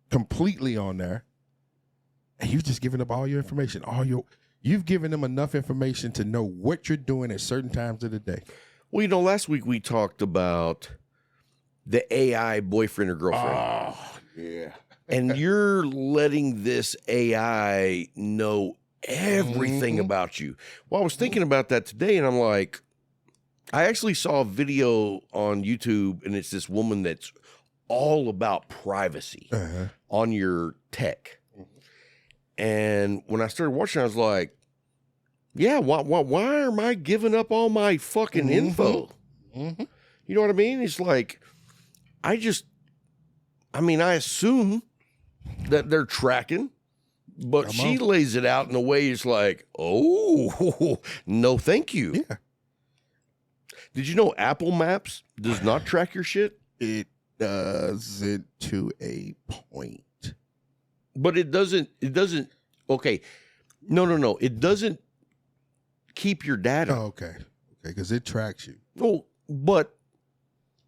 completely on there, and you've just given up all your information. You've given them enough information to know what you're doing at certain times of the day. Well, you know, last week we talked about the AI boyfriend or girlfriend. Oh, yeah. And you're letting this AI know everything about you. Well, I was thinking about that today, and I'm like, I actually saw a video on YouTube, and it's this woman that's all about privacy on your tech. And when I started watching, I was like, yeah, why am I giving up all my fucking info? You know what I mean? It's like, I assume that they're tracking, but she lays it out in a way it's like, oh, no, thank you. Yeah. Did you know Apple Maps does not track your shit? It does it to a point. But it doesn't, okay. No. It doesn't keep your data. Oh, okay. Because it tracks you. Oh, but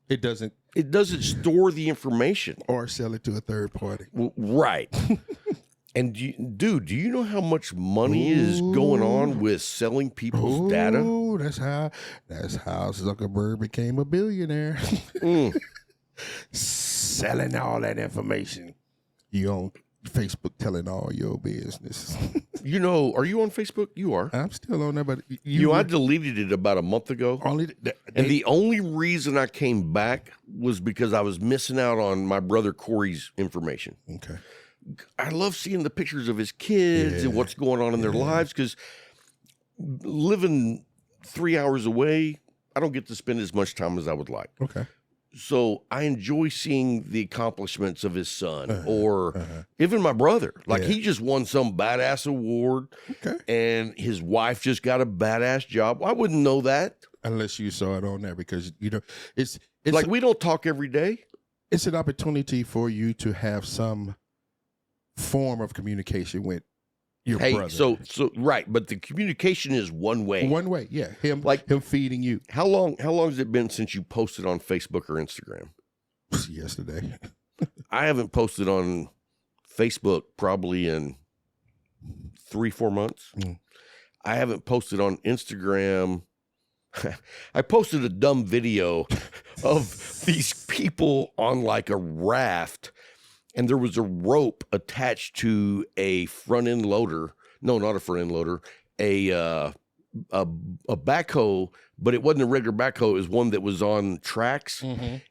It doesn't. it doesn't store the information. Or sell it to a third party. Right. And dude, do you know how much money is going on with selling people's data? Oh, that's how Zuckerberg became a billionaire. Selling all that information. You on Facebook telling all your business. You know, are you on Facebook? You are. I'm still on there, but I deleted it about a month ago. And the only reason I came back was because I was missing out on my brother Corey's information. Okay. I love seeing the pictures of his kids and what's going on in their lives, because living 3 hours away, I don't get to spend as much time as I would like. Okay. So I enjoy seeing the accomplishments of his son or even my brother. Like he just won some badass award and his wife just got a badass job. I wouldn't know that. Unless you saw it on there, because it's like we don't talk every day. It's an opportunity for you to have some form of communication with your brother. So right, but the communication is one way. One way, yeah. Him feeding you. How long has it been since you posted on Facebook or Instagram? Yesterday. I haven't posted on Facebook probably in 3-4 months. I haven't posted on Instagram. I posted a dumb video of these people on like a raft, and there was a rope attached to a front end loader. No, not a front end loader. A backhoe, but it wasn't a regular backhoe. It was one that was on tracks,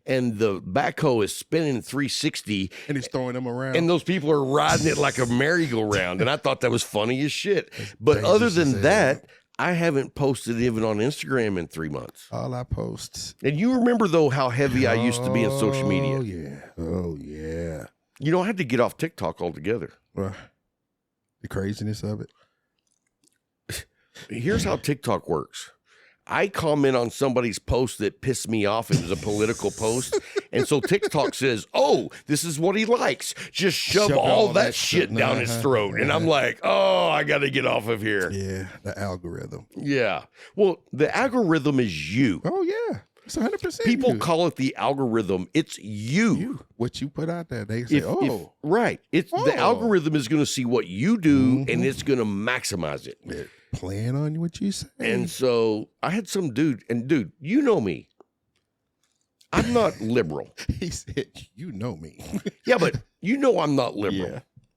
and the backhoe is spinning 360, and it's throwing them around. and those people are riding it like a merry-go-round. And I thought that was funny as shit. But other than that, I haven't posted even on Instagram in 3 months. All I post. And you remember though how heavy I used to be in social media. Oh yeah. Oh yeah. You know, I had to get off TikTok altogether. The craziness of it. Here's how TikTok works. I comment on somebody's post that pissed me off. It was a political post. And so TikTok says, oh, this is what he likes. Just shove all that shit down his throat. And I'm like, oh, I got to get off of here. Yeah, the algorithm. Yeah. Well, the algorithm is you. Oh, yeah. It's 100%. People call it the algorithm. It's you. What you put out there, they say, right. The algorithm is going to see what you do, and it's going to maximize it. Yeah. Playing on what you say. And so I had some dude, you know me. I'm not liberal. He said, you know me. Yeah, but you know I'm not liberal.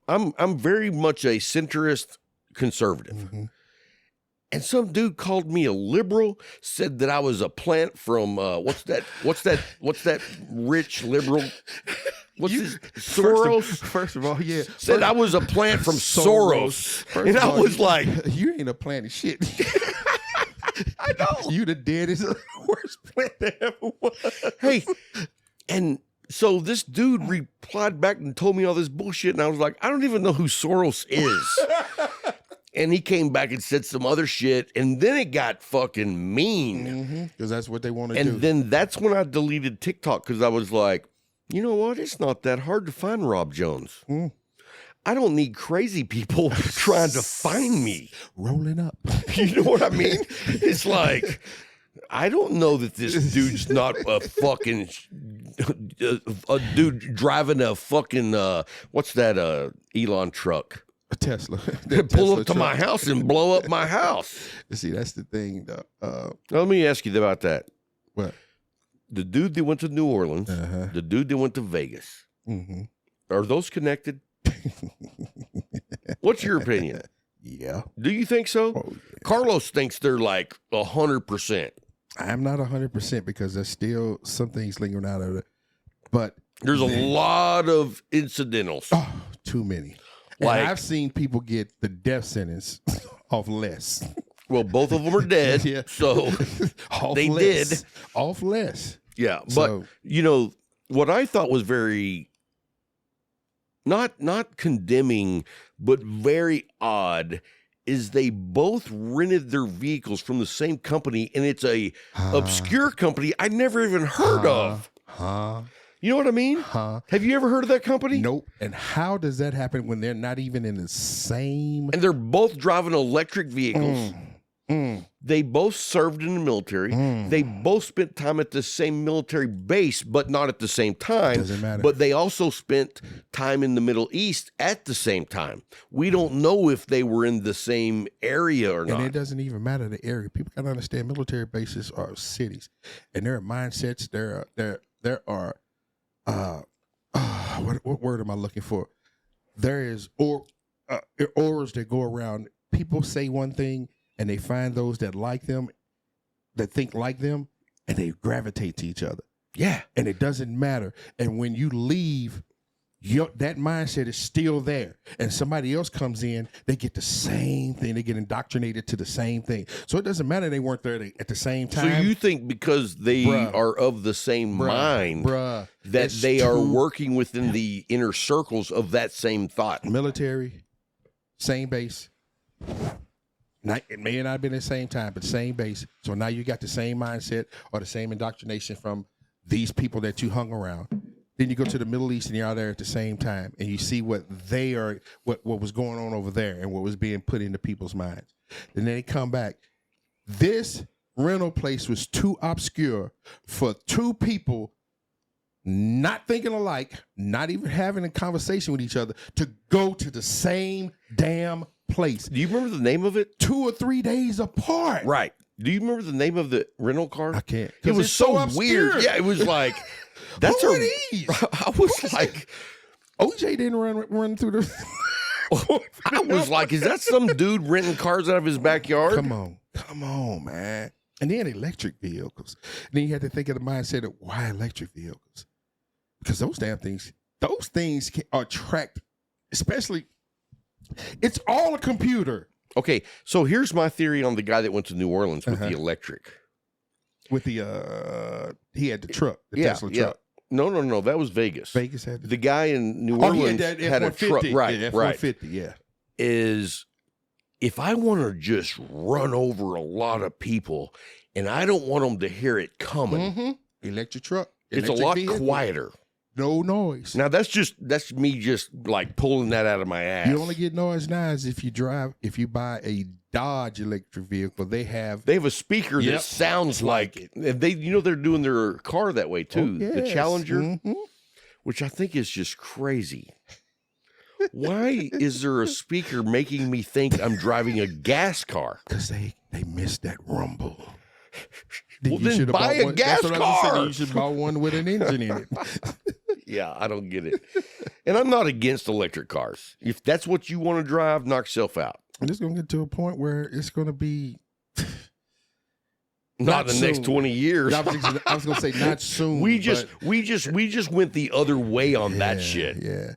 Yeah. I'm very much a centrist conservative. And some dude called me a liberal, said that I was a plant from what's that rich liberal? What's his Soros? First of all, yeah. Said I was a plant from Soros. And I was like, you ain't a plant of shit. I know. You the deadest, worst plant that ever was. Hey, and so this dude replied back and told me all this bullshit, and I was like, I don't even know who Soros is. And he came back and said some other shit, and then it got fucking mean. Because that's what they want to do. And then that's when I deleted TikTok, because I was like, you know what? It's not that hard to find Rob Jones. I don't need crazy people trying to find me. Rolling up. You know what I mean? It's like, I don't know that this dude's not a fucking a dude driving a fucking what's that Elon truck? A Tesla. Pull up to my house and blow up my house. See, that's the thing. Let me ask you about that. What? The dude that went to New Orleans, the dude that went to Vegas, are those connected? What's your opinion? Yeah. Do you think so? Oh, yeah. Carlos thinks they're like 100%. I'm not 100% because there's still some things lingering out of it. But there's a lot of incidentals. Oh, too many. Like, and I've seen people get the death sentence off less. Well, both of them are dead. Yeah. So they less. did. Off less. Yeah. But, So, you know, what I thought was very, not condemning, but very odd is they both rented their vehicles from the same company, and it's a obscure company I never even heard of. You know what I mean? Have you ever heard of that company? Nope. And how does that happen when they're not even in the same? And they're both driving electric vehicles. They both served in the military. They both spent time at the same military base, but not at the same time. Doesn't matter. But they also spent time in the Middle East at the same time. We don't know if they were in the same area or not. And it doesn't even matter the area. People got to understand military bases are cities, and there are mindsets. There are what word am I looking for? There is auras that go around. People say one thing, and they find those that like them, that think like them, and they gravitate to each other. Yeah. And it doesn't matter. And when you leave, that mindset is still there. And somebody else comes in, they get the same thing. They get indoctrinated to the same thing. So it doesn't matter they weren't there at the same time. So you think because they are of the same mind that they are working within the inner circles of that same thought? Military, same base. It may not have been at the same time, but same base. So now you got the same mindset or the same indoctrination from these people that you hung around. Then you go to the Middle East and you're out there at the same time, and you see what was going on over there and what was being put into people's minds. Then they come back. This rental place was too obscure for two people not thinking alike, not even having a conversation with each other, to go to the same damn place. Do you remember the name of it? 2 or 3 days apart. Right. Do you remember the name of the rental car? I can't. It was so obscure. weird. Yeah, it was like that's Who a. are these? I was like, OJ didn't run through the. I was like, is that some dude renting cars out of his backyard? Come on, man. And then electric vehicles. And then you had to think of the mindset of why electric vehicles, because those things are tracked, especially. It's all a computer. Okay, so here's my theory on the guy that went to New Orleans with the electric. With the he had the truck, the Tesla truck. No, that was Vegas. Vegas had the guy in New Orleans had a truck. Right, F-150, yeah. Is if I want to just run over a lot of people and I don't want them to hear it coming, electric truck. It's a lot quieter. No noise. Now that's me just like pulling that out of my ass. You only get noise now is if you buy a Dodge electric vehicle. They have a speaker that sounds like it. They're doing their car that way too. Oh, yes. The Challenger, which I think is just crazy. Why is there a speaker making me think I'm driving a gas car? Because they missed that rumble. Well, then buy a gas car. You should buy one with an engine in it. Yeah, I don't get it. And I'm not against electric cars. If that's what you want to drive, knock yourself out. And it's going to get to a point where it's going to be not in the next 20 years. I was going to say not soon. We just went the other way on that shit. Yeah.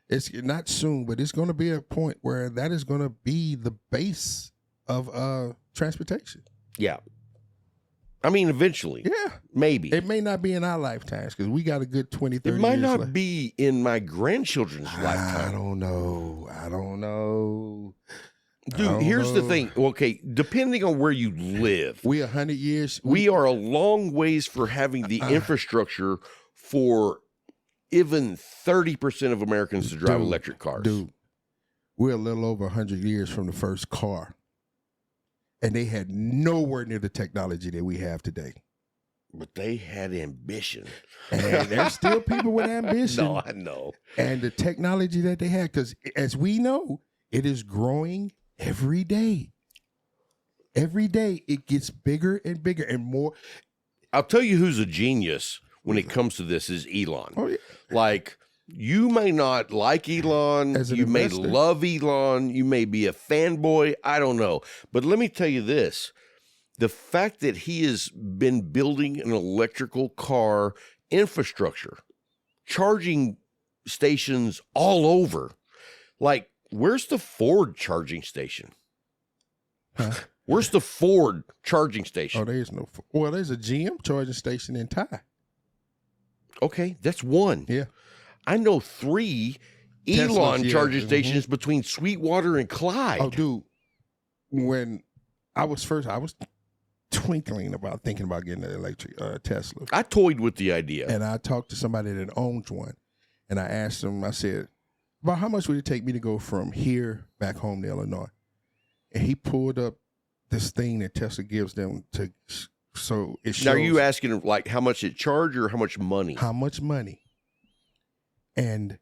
It's not soon, but it's going to be a point where that is going to be the base of transportation. Yeah. I mean, eventually. Yeah. Maybe. It may not be in our lifetimes because we got a good 20, 30 years. It might not be in my grandchildren's lifetime. I don't know. Dude, here's the thing. Okay, depending on where you live. We 100 years. We are a long ways for having the infrastructure for even 30% of Americans to drive electric cars. Dude, we're a little over 100 years from the first car. And they had nowhere near the technology that we have today. But they had ambition. And there's still people with ambition. No, I know. And the technology that they had, because as we know, it is growing every day. Every day it gets bigger and bigger and more. I'll tell you who's a genius when it comes to this is Elon. Oh, yeah. Like, you may not like Elon. You may love Elon. You may be a fanboy. I don't know. But let me tell you this. The fact that he has been building an electrical car infrastructure, charging stations all over. Like, where's the Ford charging station? Huh? Where's the Ford charging station? Oh, there's no. Well, there's a GM charging station in Ty. Okay, that's one. Yeah. I know 3 Elon Teslas, charging stations between Sweetwater and Clyde. Oh, dude, when I was thinking about getting an electric Tesla. I toyed with the idea. And I talked to somebody that owns one, and I asked him, I said, about how much would it take me to go from here back home to Illinois? And he pulled up this thing that Tesla gives them to, so it shows. Now, are you asking like how much it charge or how much money? How much money? And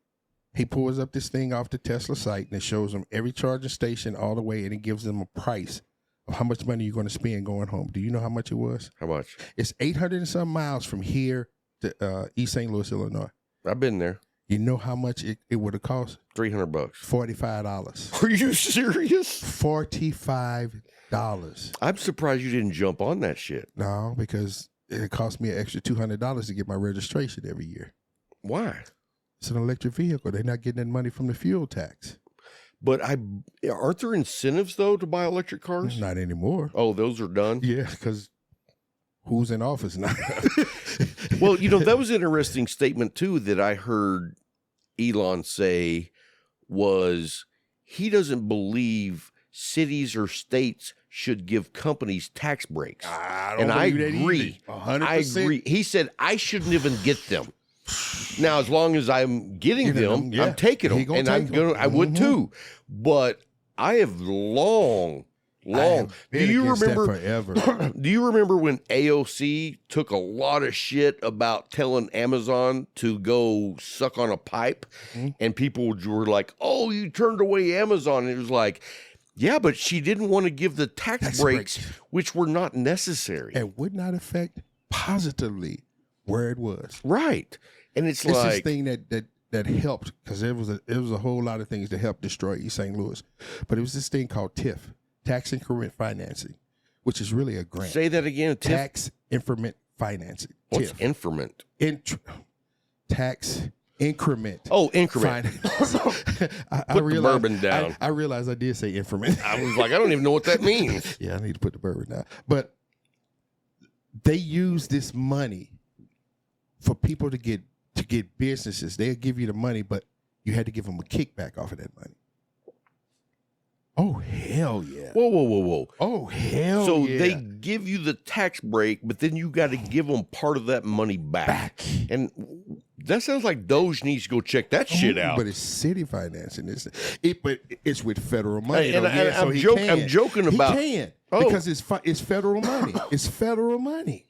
he pulls up this thing off the Tesla site, and it shows them every charging station all the way, and it gives them a price of how much money you're going to spend going home. Do you know how much it was? How much? It's 800 and some miles from here to East St. Louis, Illinois. I've been there. You know how much it would have cost? $300. $45. Are you serious? $45. I'm surprised you didn't jump on that shit. No, because it cost me an extra $200 to get my registration every year. Why? It's an electric vehicle. They're not getting that money from the fuel tax. But aren't there incentives though to buy electric cars? Not anymore. Oh, those are done? Yeah, because who's in office now? Well, that was an interesting statement too that I heard Elon say was he doesn't believe cities or states should give companies tax breaks. I agree. 100%. I agree. He said I shouldn't even get them. Now, as long as I'm getting them, yeah. I'm taking them, and I would too. But I have long. Do you remember? Forever. Do you remember when AOC took a lot of shit about telling Amazon to go suck on a pipe, and people were like, "Oh, you turned away Amazon," and it was like, yeah, but she didn't want to give the tax breaks, which were not necessary. It would not affect positively where it was. Right. And it's this like thing that helped, because it was a whole lot of things that helped destroy East St. Louis. But it was this thing called TIF, tax increment financing, which is really a grant. Say that again. Tax increment financing. What's TIF. increment? Tax increment. Oh, increment. I realized, the bourbon down. I realized I did say increment. I was like, I don't even know what that means. Yeah, I need to put the bourbon down. But they use this money for people to get businesses. They'll give you the money, but you had to give them a kickback off of that money. Oh, hell yeah. Whoa. Oh, hell so yeah. they give you the tax break, but then you got to give them part of that money back. And that sounds like DOGE needs to go check that shit out. But it's city financing. But it's with federal money. I'm joking about. He can, because it's federal money. It's federal money.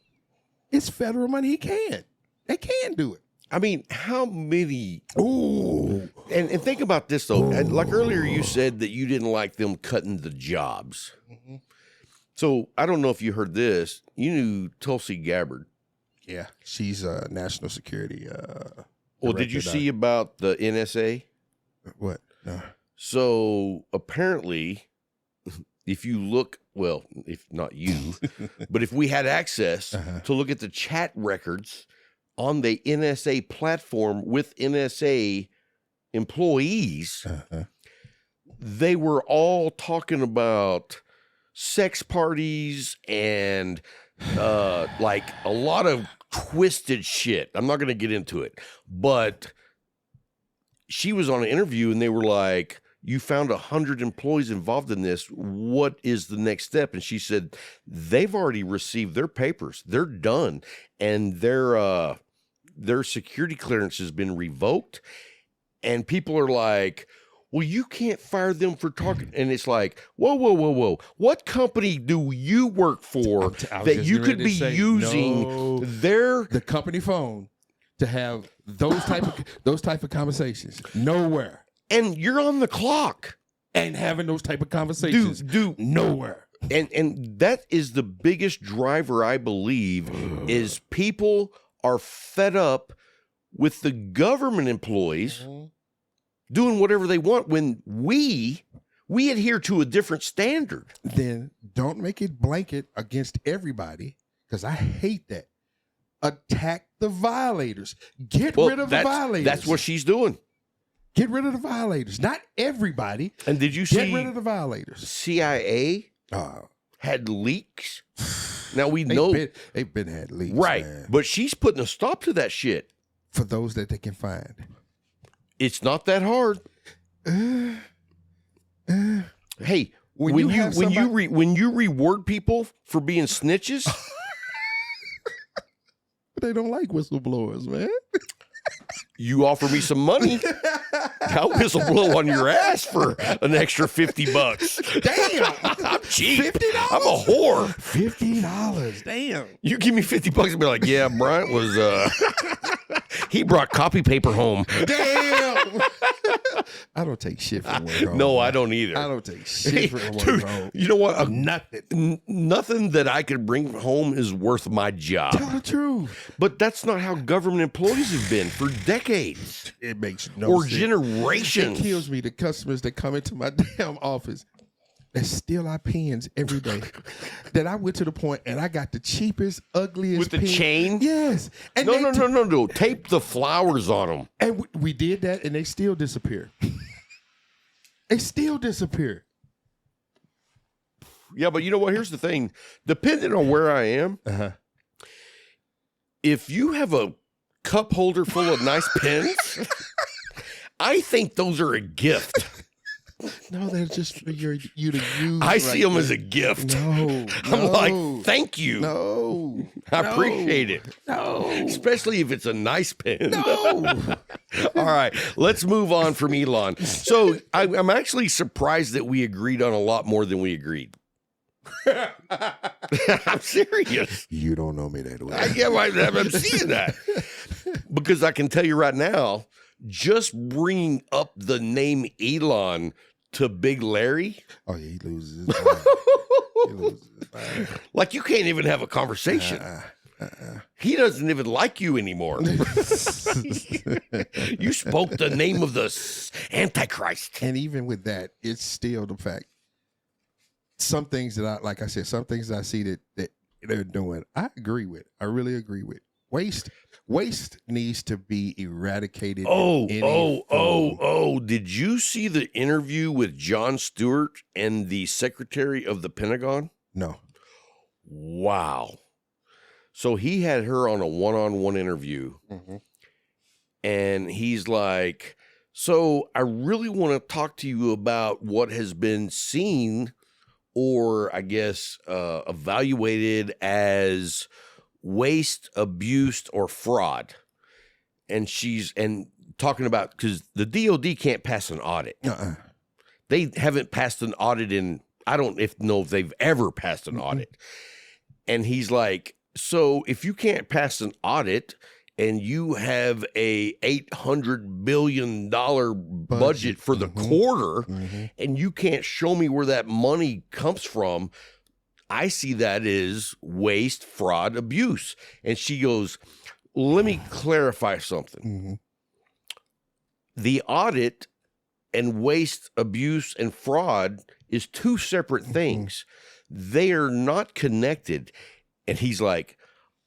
It's federal money. He can. They can do it. I mean, how many? Ooh. And think about this, though. Ooh. Like earlier, you said that you didn't like them cutting the jobs. Mm-hmm. So I don't know if you heard this. You knew Tulsi Gabbard. Yeah. She's a national security. Well, did you see about the NSA? What? So apparently, if you look, well, if not you, but if we had access to look at the chat records on the NSA platform with NSA employees, they were all talking about sex parties and like a lot of twisted shit. I'm not going to get into it, but she was on an interview and they were like, you found 100 employees involved in this. What is the next step? And she said, they've already received their papers. They're done. And their security clearance has been revoked. And people are like, well, you can't fire them for talking. And it's like, whoa. What company do you work for that you could be using the company phone to have those type of conversations? Nowhere. And you're on the clock and having those type of conversations. Nowhere. And that is the biggest driver, I believe, is people are fed up with the government employees doing whatever they want when we adhere to a different standard. Then don't make it blanket against everybody, because I hate that. Attack the violators. Get rid of the violators. That's what she's doing. Get rid of the violators. Not everybody. And did you see? Get rid of the violators. CIA had leaks. Now we know they've been had leaks, right? Man. But she's putting a stop to that shit for those that they can find. It's not that hard. Hey, when you reward people for being snitches, they don't like whistleblowers, man. you offer me some money, I'll whistle blow on your ass for an extra $50. Damn, I'm cheap. $50? I'm a whore. $50. Damn. You give me $50 and be like, yeah, Bryant was he brought copy paper home. Damn. I don't take shit from work home. No, I don't either. I don't take shit from work Dude, home. you know what? Nothing. Nothing that I could bring home is worth my job. Tell the truth. But that's not how government employees have been for decades It makes no or sense. generations. It kills me. The customers that come into my damn office that steal our pens every day. That I went to the point and I got the cheapest, ugliest With the pen. chain? Yes. And No. Tape the flowers on them. And we did that, and they still disappear. They still disappear. Yeah, but you know what? Here's the thing. Depending on where I am, if you have a cup holder full of nice pens, I think those are a gift. No, they're just for you to use. I see them as a gift. No. I'm like, thank you. No. I appreciate it. No. Especially if it's a nice pen. No. All right, let's move on from Elon. So I'm actually surprised that we agreed on a lot more than we agreed. I'm serious. You don't know me that well. I'm seeing that. Because I can tell you right now, just bringing up the name Elon to Big Larry. Oh, yeah, he loses his mind. He loses his mind. Like you can't even have a conversation. He doesn't even like you anymore. You spoke the name of the Antichrist. And even with that, it's still the fact. Some things that like I said, some things I see that they're doing, I agree with. I really agree with. Waste needs to be eradicated. Did you see the interview with Jon Stewart and the Secretary of the Pentagon? No. Wow. So he had her on a one-on-one interview, and he's like, so I really want to talk to you about what has been seen or I guess evaluated as waste, abuse, or fraud. And she's talking about, because the DOD can't pass an audit. They haven't passed an audit in, I don't know if they've ever passed an audit. And he's like, so if you can't pass an audit and you have a $800 billion budget for the quarter and you can't show me where that money comes from, I see that as waste, fraud, abuse. And she goes, let me clarify something. The audit and waste, abuse, and fraud is two separate things. They are not connected. And he's like,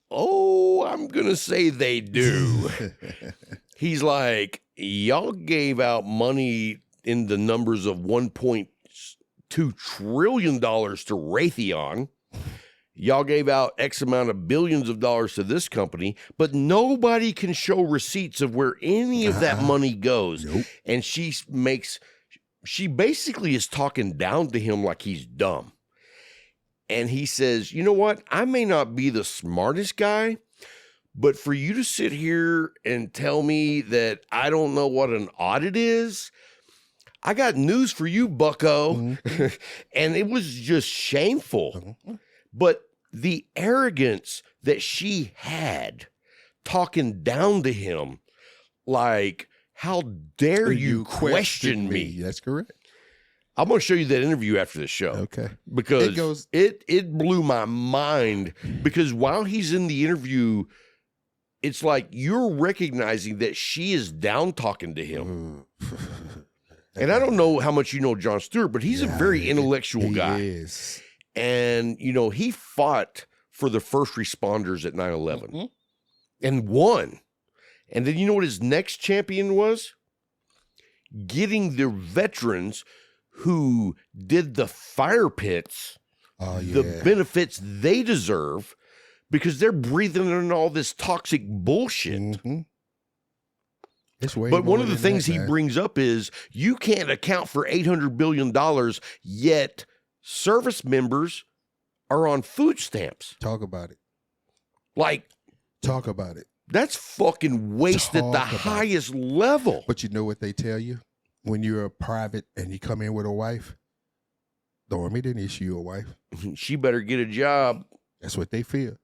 oh, I'm going to say they do. He's like, y'all gave out money in the numbers of $1.2 trillion to Raytheon. Y'all gave out X amount of billions of dollars to this company, but nobody can show receipts of where any of that money goes. And she basically is talking down to him like he's dumb. And he says, you know what? I may not be the smartest guy, but for you to sit here and tell me that I don't know what an audit is, I got news for you, bucko. And it was just shameful. But the arrogance that she had talking down to him, like, how dare you question me? That's correct. I'm going to show you that interview after the show. Okay. Because it blew my mind, because while he's in the interview, it's like you're recognizing that she is down talking to him. And I don't know how much you know Jon Stewart, but he's a very intellectual guy. He is. And, you know, he fought for the first responders at 9/11 and won. And then you know what his next champion was? Getting the veterans who did the fire pits the benefits they deserve, because they're breathing in all this toxic bullshit. But one of the things he brings up is you can't account for $800 billion, yet service members are on food stamps. Talk about it. Like, Talk about it. that's fucking waste at the highest level. But you know what they tell you? When you're a private and you come in with a wife, the Army didn't issue you a wife. She better get a job. That's what they feel.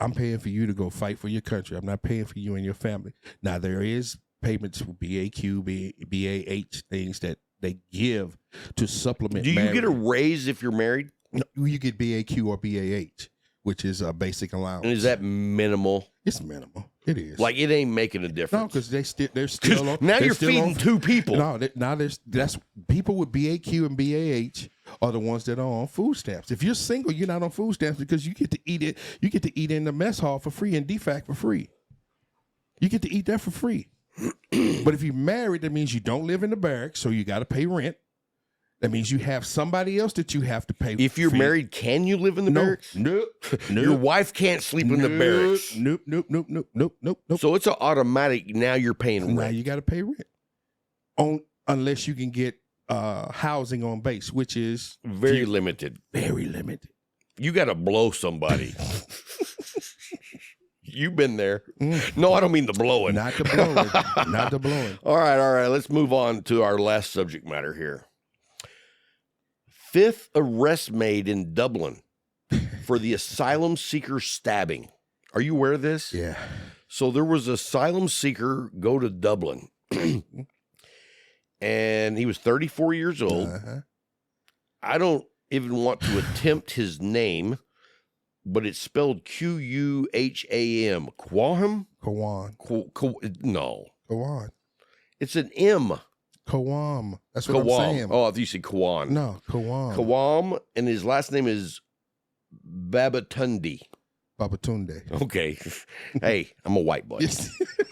I'm paying for you to go fight for your country. I'm not paying for you and your family. Now, there is payments for BAQ, BAH, things that they give to supplement Do you marriage. get a raise if you're married? No, you get BAQ or BAH, which is a basic allowance. And is that minimal? It's minimal. It is. Like, it ain't making a no, difference. because they're still on. Now they're you're still feeding on, two people. No, now that's people with BAQ and BAH are the ones that are on food stamps. If you're single, you're not on food stamps because you get to eat it. You get to eat in the mess hall for free and DFAC for free. You get to eat that for free. But if you're married, that means you don't live in the barracks, so you got to pay rent. That means you have somebody else that you have to pay. If you're married, can you live in the barracks? Nope. Your wife can't sleep in the barracks. Nope. So it's an automatic. Now you're paying Now rent. you got to pay rent. Unless you can get housing on base, which is Very limited. very limited. You got to blow somebody. You've been there. No, I don't mean the blowing. Not the blowing. Not the blowing. All right. Let's move on to our last subject matter here. 5th arrest made in Dublin for the asylum seeker stabbing. Are you aware of this? Yeah. So there was an asylum seeker go to Dublin, and he was 34 years old. Uh-huh. I don't even want to attempt his name, but it's spelled Quham. Quaham? Kawan. No. Kawan. It's an M. Kawam. That's what I'm Kawam. saying. Oh, I thought you said Kawan. No, Kawam. Kawam, and his last name is Babatundi. Babatunde. Okay. Hey, I'm a white boy.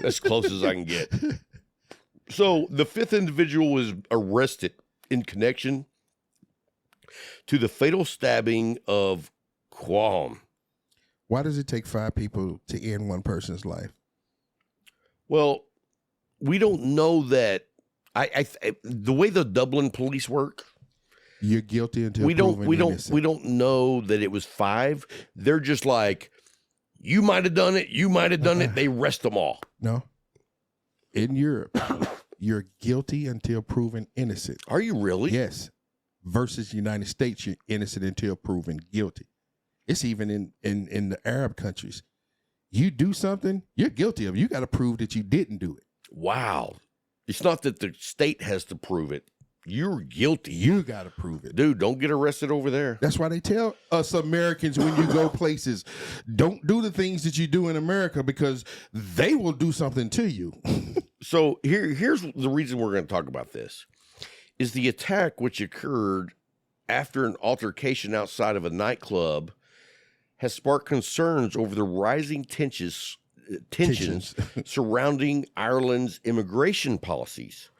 As close as I can get. So the 5th individual was arrested in connection to the fatal stabbing of Quam. Why does it take 5 people to end one person's life? Well, we don't know that. The way the Dublin police work, You're guilty until we don't know that it was 5. They're just like, you might have done it. You might have done it. They arrest them all. No. In Europe, you're guilty until proven innocent. Are you really? Yes. Versus the United States, you're innocent until proven guilty. It's even in the Arab countries. You do something, you're guilty of it. You got to prove that you didn't do it. Wow. It's not that the state has to prove it. You're guilty. You got to prove it. Dude, don't get arrested over there. That's why they tell us Americans when you go places, don't do the things that you do in America because they will do something to you. So here's the reason we're going to talk about this. Is the attack which occurred after an altercation outside of a nightclub has sparked concerns over the rising tensions surrounding Ireland's immigration policies.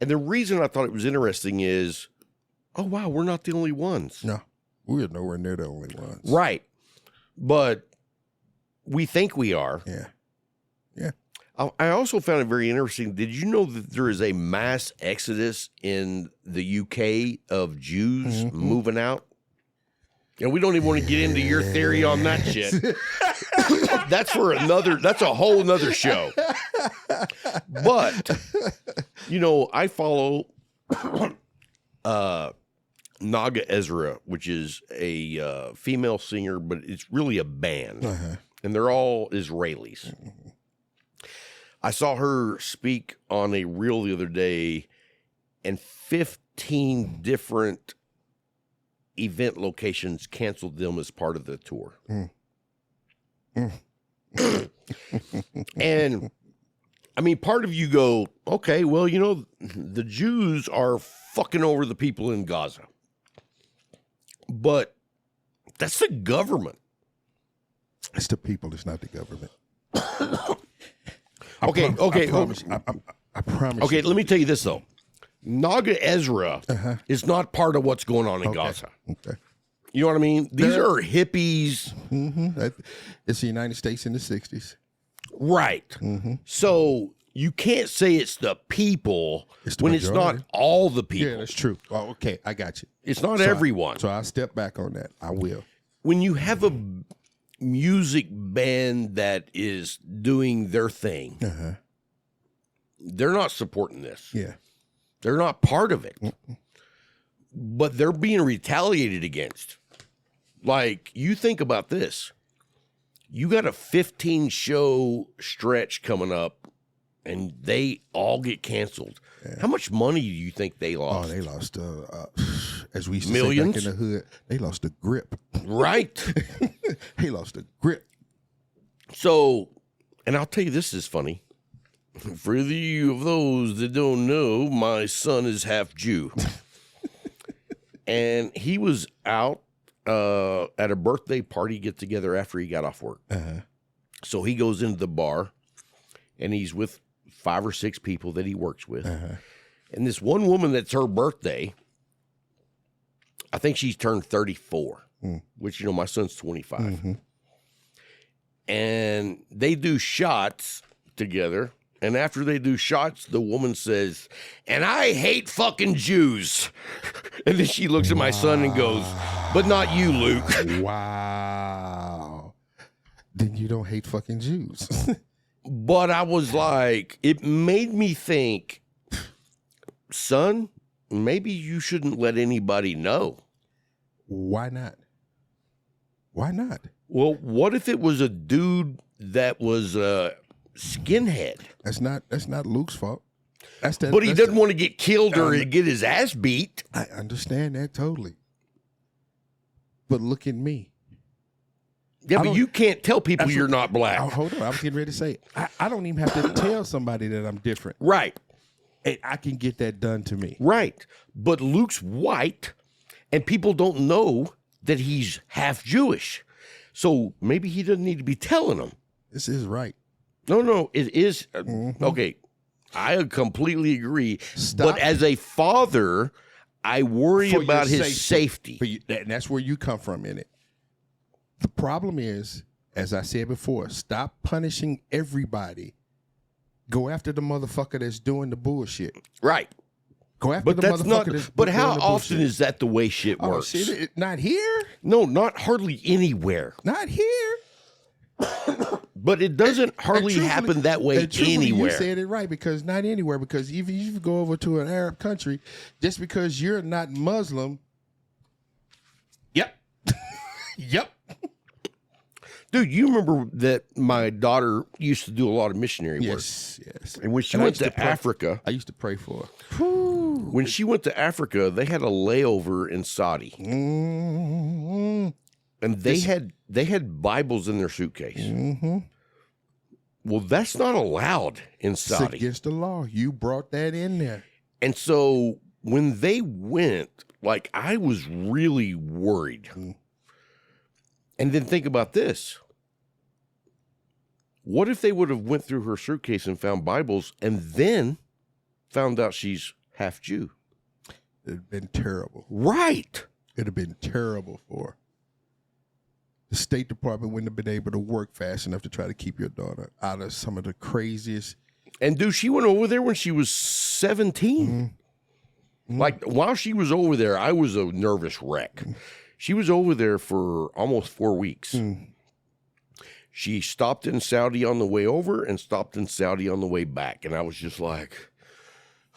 And the reason I thought it was interesting is, oh, wow, we're not the only ones. No, we're nowhere near the only ones. Right. But we think we are. Yeah. I also found it very interesting. Did you know that there is a mass exodus in the UK of Jews moving out? And we don't even want to get into your theory on that shit. That's a whole nother show. But, I follow Naga Ezra, which is a female singer, but it's really a band. Uh-huh. And they're all Israelis. I saw her speak on a reel the other day, and 15 different event locations canceled them as part of the tour. And I mean, part of you go, okay, well, the Jews are fucking over the people in Gaza. But that's the government. It's the people. It's not the government. Okay. I promise. Okay, you. let me tell you this, though. Naga Ezra is not part of what's going on in Gaza. Okay. You know what I mean? These are hippies. It's the United States in the 60s. Right. So you can't say it's the people It's the when it's majority. not all the people. Yeah, that's true. Oh, okay, I got you. It's not So everyone. So I'll step back on that. I will. When you have a music band that is doing their thing, they're not supporting this. Yeah. They're not part of it. But they're being retaliated against. Like, you think about this. You got a 15 show stretch coming up and they all get canceled. Yeah. How much money do you think they lost? Oh, they lost, as we used to millions? say back in the hood, they lost the grip. Right. They lost the grip. So, and I'll tell you, this is funny. For you of those that don't know, my son is half Jew. And he was out at a birthday party get together after he got off work. So he goes into the bar and he's with 5 or 6 people that he works with. And this one woman that's her birthday, I think she's turned 34, which, you know, my son's 25. And they do shots together. And after they do shots, the woman says, "And I hate fucking Jews." And then she looks at my son and goes, "But not you, Luke." Wow. Then you don't hate fucking Jews. But I was like, it made me think, son, maybe you shouldn't let anybody know. Why not? Why not? Well, what if it was a dude that was a skinhead? That's not Luke's fault. But he doesn't want to get killed or get his ass beat. I understand that totally. But look at me. Yeah, but you can't tell people you're not black. Oh, hold on. I was getting ready to say, I don't even have to tell somebody that I'm different. Right. And I can get that done to me. Right. But Luke's white, and people don't know that he's half Jewish. So maybe he doesn't need to be telling them. This is right. No, it is. Okay, I completely agree. Stop. But as a father, I worry For about your his safety. And that's where you come from in it. The problem is, as I said before, stop punishing everybody. Go after the motherfucker that's doing the bullshit. Right. Go after But the that's motherfucker not. that's But doing how the often bullshit. is that the way shit Oh, works? shit, not here? No, not hardly anywhere. Not here. But it doesn't hardly And truthfully- happen that way and truthfully, anywhere. You said it right, because not anywhere. Because even if you go over to an Arab country, just because you're not Muslim, yep, yep. Dude, you remember that my daughter used to do a lot of missionary work. Yes. And when she And I went used to pray- Africa, I used to pray for her. when she went to Africa, they had a layover in Saudi. Mm-hmm. And they had Bibles in their suitcase. Well, that's not allowed in It's Saudi. against the law. You brought that in there. And so when they went, like, I was really worried. And then think about this. What if they would have went through her suitcase and found Bibles and then found out she's half Jew? It'd have been terrible. Right. It'd have been terrible for her. The State Department wouldn't have been able to work fast enough to try to keep your daughter out of some of the craziest. And dude, she went over there when she was 17. Like, while she was over there, I was a nervous wreck. She was over there for almost 4 weeks. She stopped in Saudi on the way over and stopped in Saudi on the way back. And I was just like,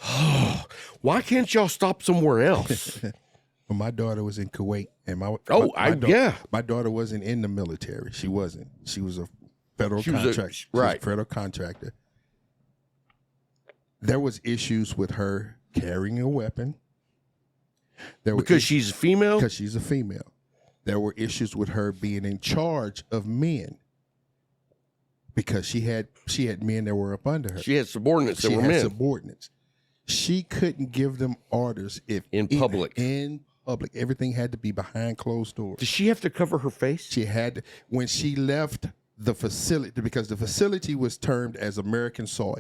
oh, why can't y'all stop somewhere else? Well, my daughter was in Kuwait, and my daughter wasn't in the military. She wasn't. She was a federal contractor. She was a federal contractor. There was issues with her carrying a weapon. Because she's a female? Because she's a female. There were issues with her being in charge of men. Because she had men that were up under her. She had subordinates that were men. Subordinates. She couldn't give them orders in public. In public, everything had to be behind closed doors. Does she have to cover her face? She had to, when she left the facility, because the facility was termed as American soil.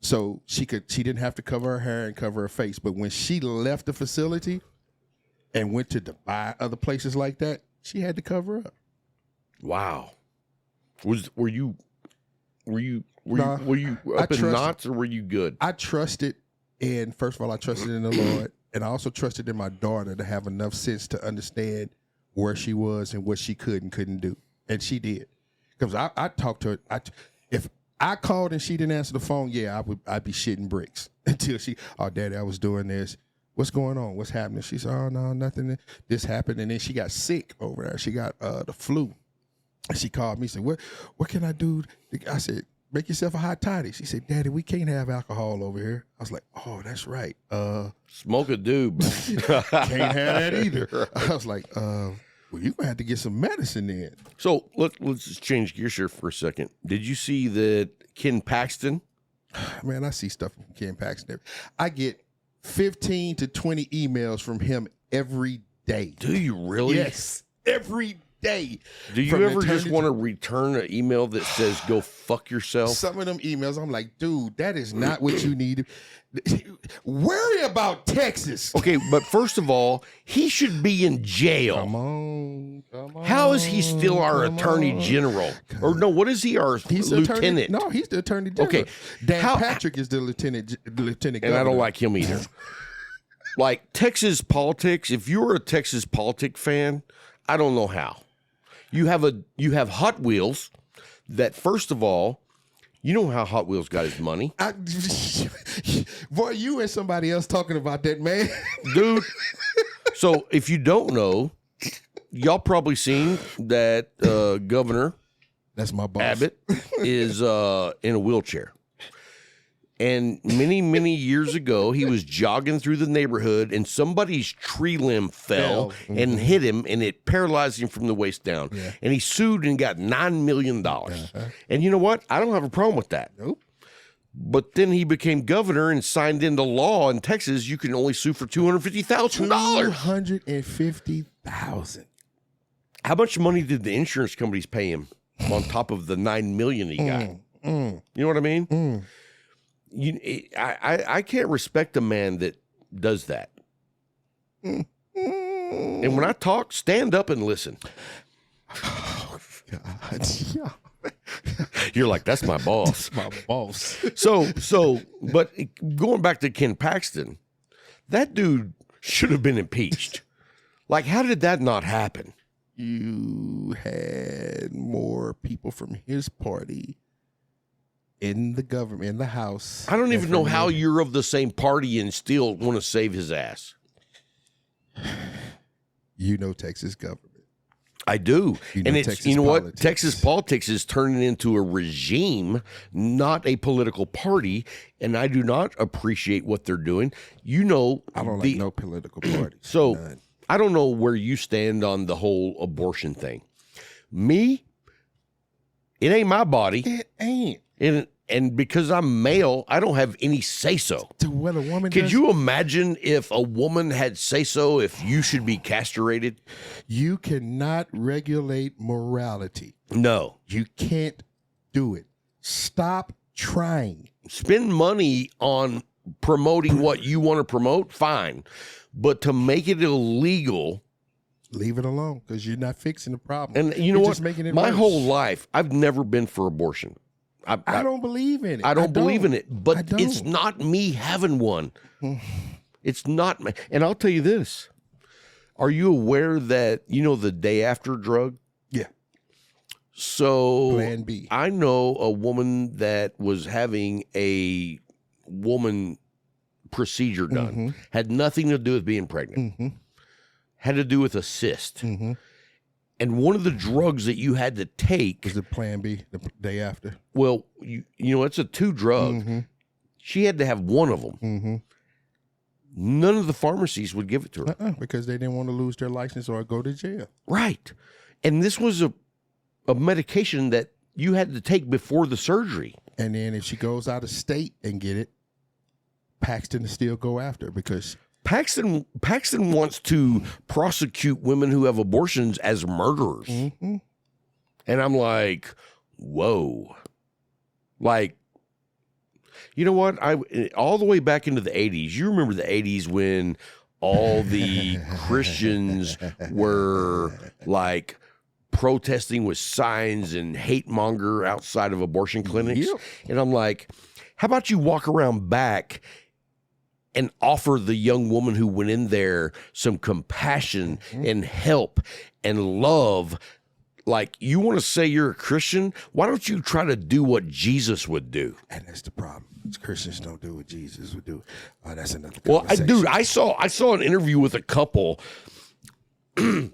So she didn't have to cover her hair and cover her face. But when she left the facility and went to Dubai, other places like that, she had to cover up. Wow. Were you Were you up in knots or were you good? I trusted, and first of all, I trusted in the Lord, and I also trusted in my daughter to have enough sense to understand where she was and what she could and couldn't do, and she did. Because I talked to her. If I called and she didn't answer the phone, I'd be shitting bricks until oh, Daddy, I was doing this. What's going on? What's happening? She said, oh, no, nothing. This happened, and then she got sick over there. She got the flu. And she called me and said, what can I do? I said, make yourself a hot toddy. She said, Daddy, we can't have alcohol over here. I was like, oh, that's right. Smoke a doob. Can't have that either. I was like, well, you're going to have to get some medicine in. So let's just change gears here for a second. Did you see that Ken Paxton? Man, I see stuff from Ken Paxton. I get 15 to 20 emails from him every day. Do you really? Yes, every day. Do you ever just want to return an email that says "go fuck yourself"? Some of them emails, I'm like, dude, that is not what you need. Worry about Texas. Okay, but first of all, he should be in jail. Come on. How is he still our attorney general? Or no, what is he? Our lieutenant? No, he's the attorney general. Okay, Dan Patrick is the lieutenant governor. And I don't like him either. Like Texas politics, if you're a Texas politic fan, I don't know how. You have Hot Wheels that, first of all, you know how Hot Wheels got his money. Boy, you and somebody else talking about that, man. Dude. So if you don't know, y'all probably seen that Governor That's my boss. Abbott is in a wheelchair. And many, many years ago, he was jogging through the neighborhood and somebody's tree limb fell and hit him, and it paralyzed him from the waist down. Yeah. And he sued and got $9 million. And you know what? I don't have a problem with that. Nope. But then he became governor and signed into law in Texas. You can only sue for $250,000. $250,000. How much money did the insurance companies pay him on top of the $9 million he got? You know what I mean? I can't respect a man that does that. And when I talk, stand up and listen. Oh, God. Yeah. You're like, that's my boss. That's my boss. But going back to Ken Paxton, that dude should have been impeached. Like, how did that not happen? You had more people from his party in the government, in the House. I don't even know how you're of the same party and still want to save his ass. You know Texas government. I do. And it's, Texas you know politics. what? Texas politics is turning into a regime, not a political party. And I do not appreciate what they're doing. You know, I don't like no political parties. So None. I don't know where you stand on the whole abortion thing. Me, it ain't my body. It ain't. And because I'm male, I don't have any say-so. To what a woman Could does, you imagine if a woman had say-so if you should be castrated? you cannot regulate morality. No. You can't do it. Stop trying. Spend money on promoting what you want to promote, fine. But to make it illegal... Leave it alone, because you're not fixing the problem. And you know You're what? just making it My worse. whole life, I've never been for abortion. I don't believe in it. I don't believe in it, I but don't. it's not me having one. It's not me. And I'll tell you this. Are you aware that, you know, the day after drug? Yeah. So Plan B. I know a woman that was having a woman procedure done. Had nothing to do with being pregnant. Had to do with a cyst. And one of the drugs that you had to take Is it Plan B the day after? well, you know, it's a 2 drug. She had to have one of them. None of the pharmacies would give it to her. Because they didn't want to lose their license or go to jail. Right. And this was a medication that you had to take before the surgery. And then if she goes out of state and get it, Paxton will still go after her because Paxton wants to prosecute women who have abortions as murderers. And I'm like, whoa. Like, you know what? All the way back into the 80s, you remember the 80s when all the Christians were like protesting with signs and hate monger outside of abortion clinics. Yep. And I'm like, how about you walk around back and offer the young woman who went in there some compassion and help and love? Like, you want to say you're a Christian? Why don't you try to do what Jesus would do? And that's the problem. Christians don't do what Jesus would do. That's another Well, conversation. I saw an interview with a couple that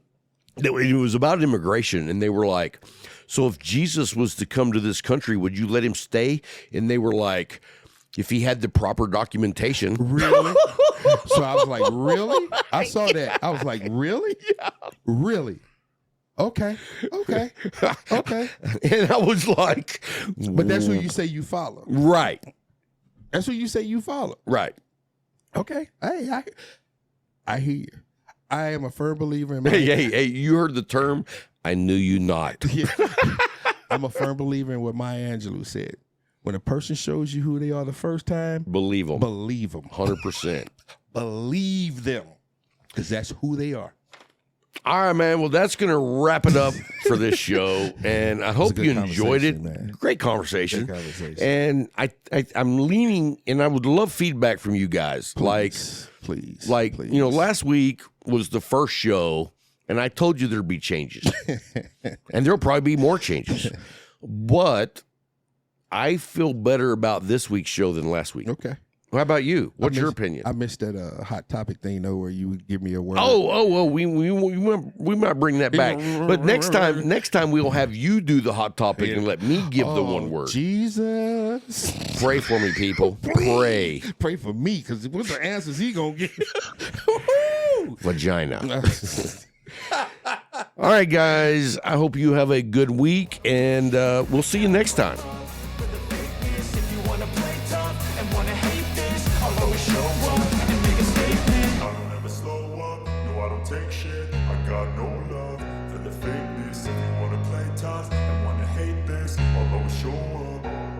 it was about immigration, and they were like, so if Jesus was to come to this country, would you let him stay? And they were like, if he had the proper documentation. Really? So I was like, really? I saw that. I was like, really? Yeah. Really? Okay. And I was like, But that's who you say you follow. right, That's who you say you follow. right. Okay. Hey, I hear you. I am a firm believer in my Hey, you heard the term? I knew you not. I'm a firm believer in what Maya Angelou said. When a person shows you who they are the first time, Believe them. believe them. 100%. Believe them. Because that's who they are. All right, man. Well, that's going to wrap it up for this show. And I hope good you enjoyed it. conversation, man. Great conversation. Good conversation. And I'm leaning, and I would love feedback from you guys. Please. You know, last week was the first show, and I told you there'd be changes. And there'll probably be more changes. But I feel better about this week's show than last week. Okay. How about you? What's your opinion? I missed that hot topic thing, though, where you would give me a word. We might bring that back. But next time we'll have you do the hot topic and let me give the one word. Jesus. Pray for me, people. Pray. Pray for me, because what the answers he gonna get? Vagina. All right, guys. I hope you have a good week, and we'll see you next time. If you wanna play tough and wanna hate this, I'll always show up and make a statement. I don't ever slow up, no I don't take shit. I got no love for the fakeness. If you wanna play tough and wanna hate this, I'll always show up.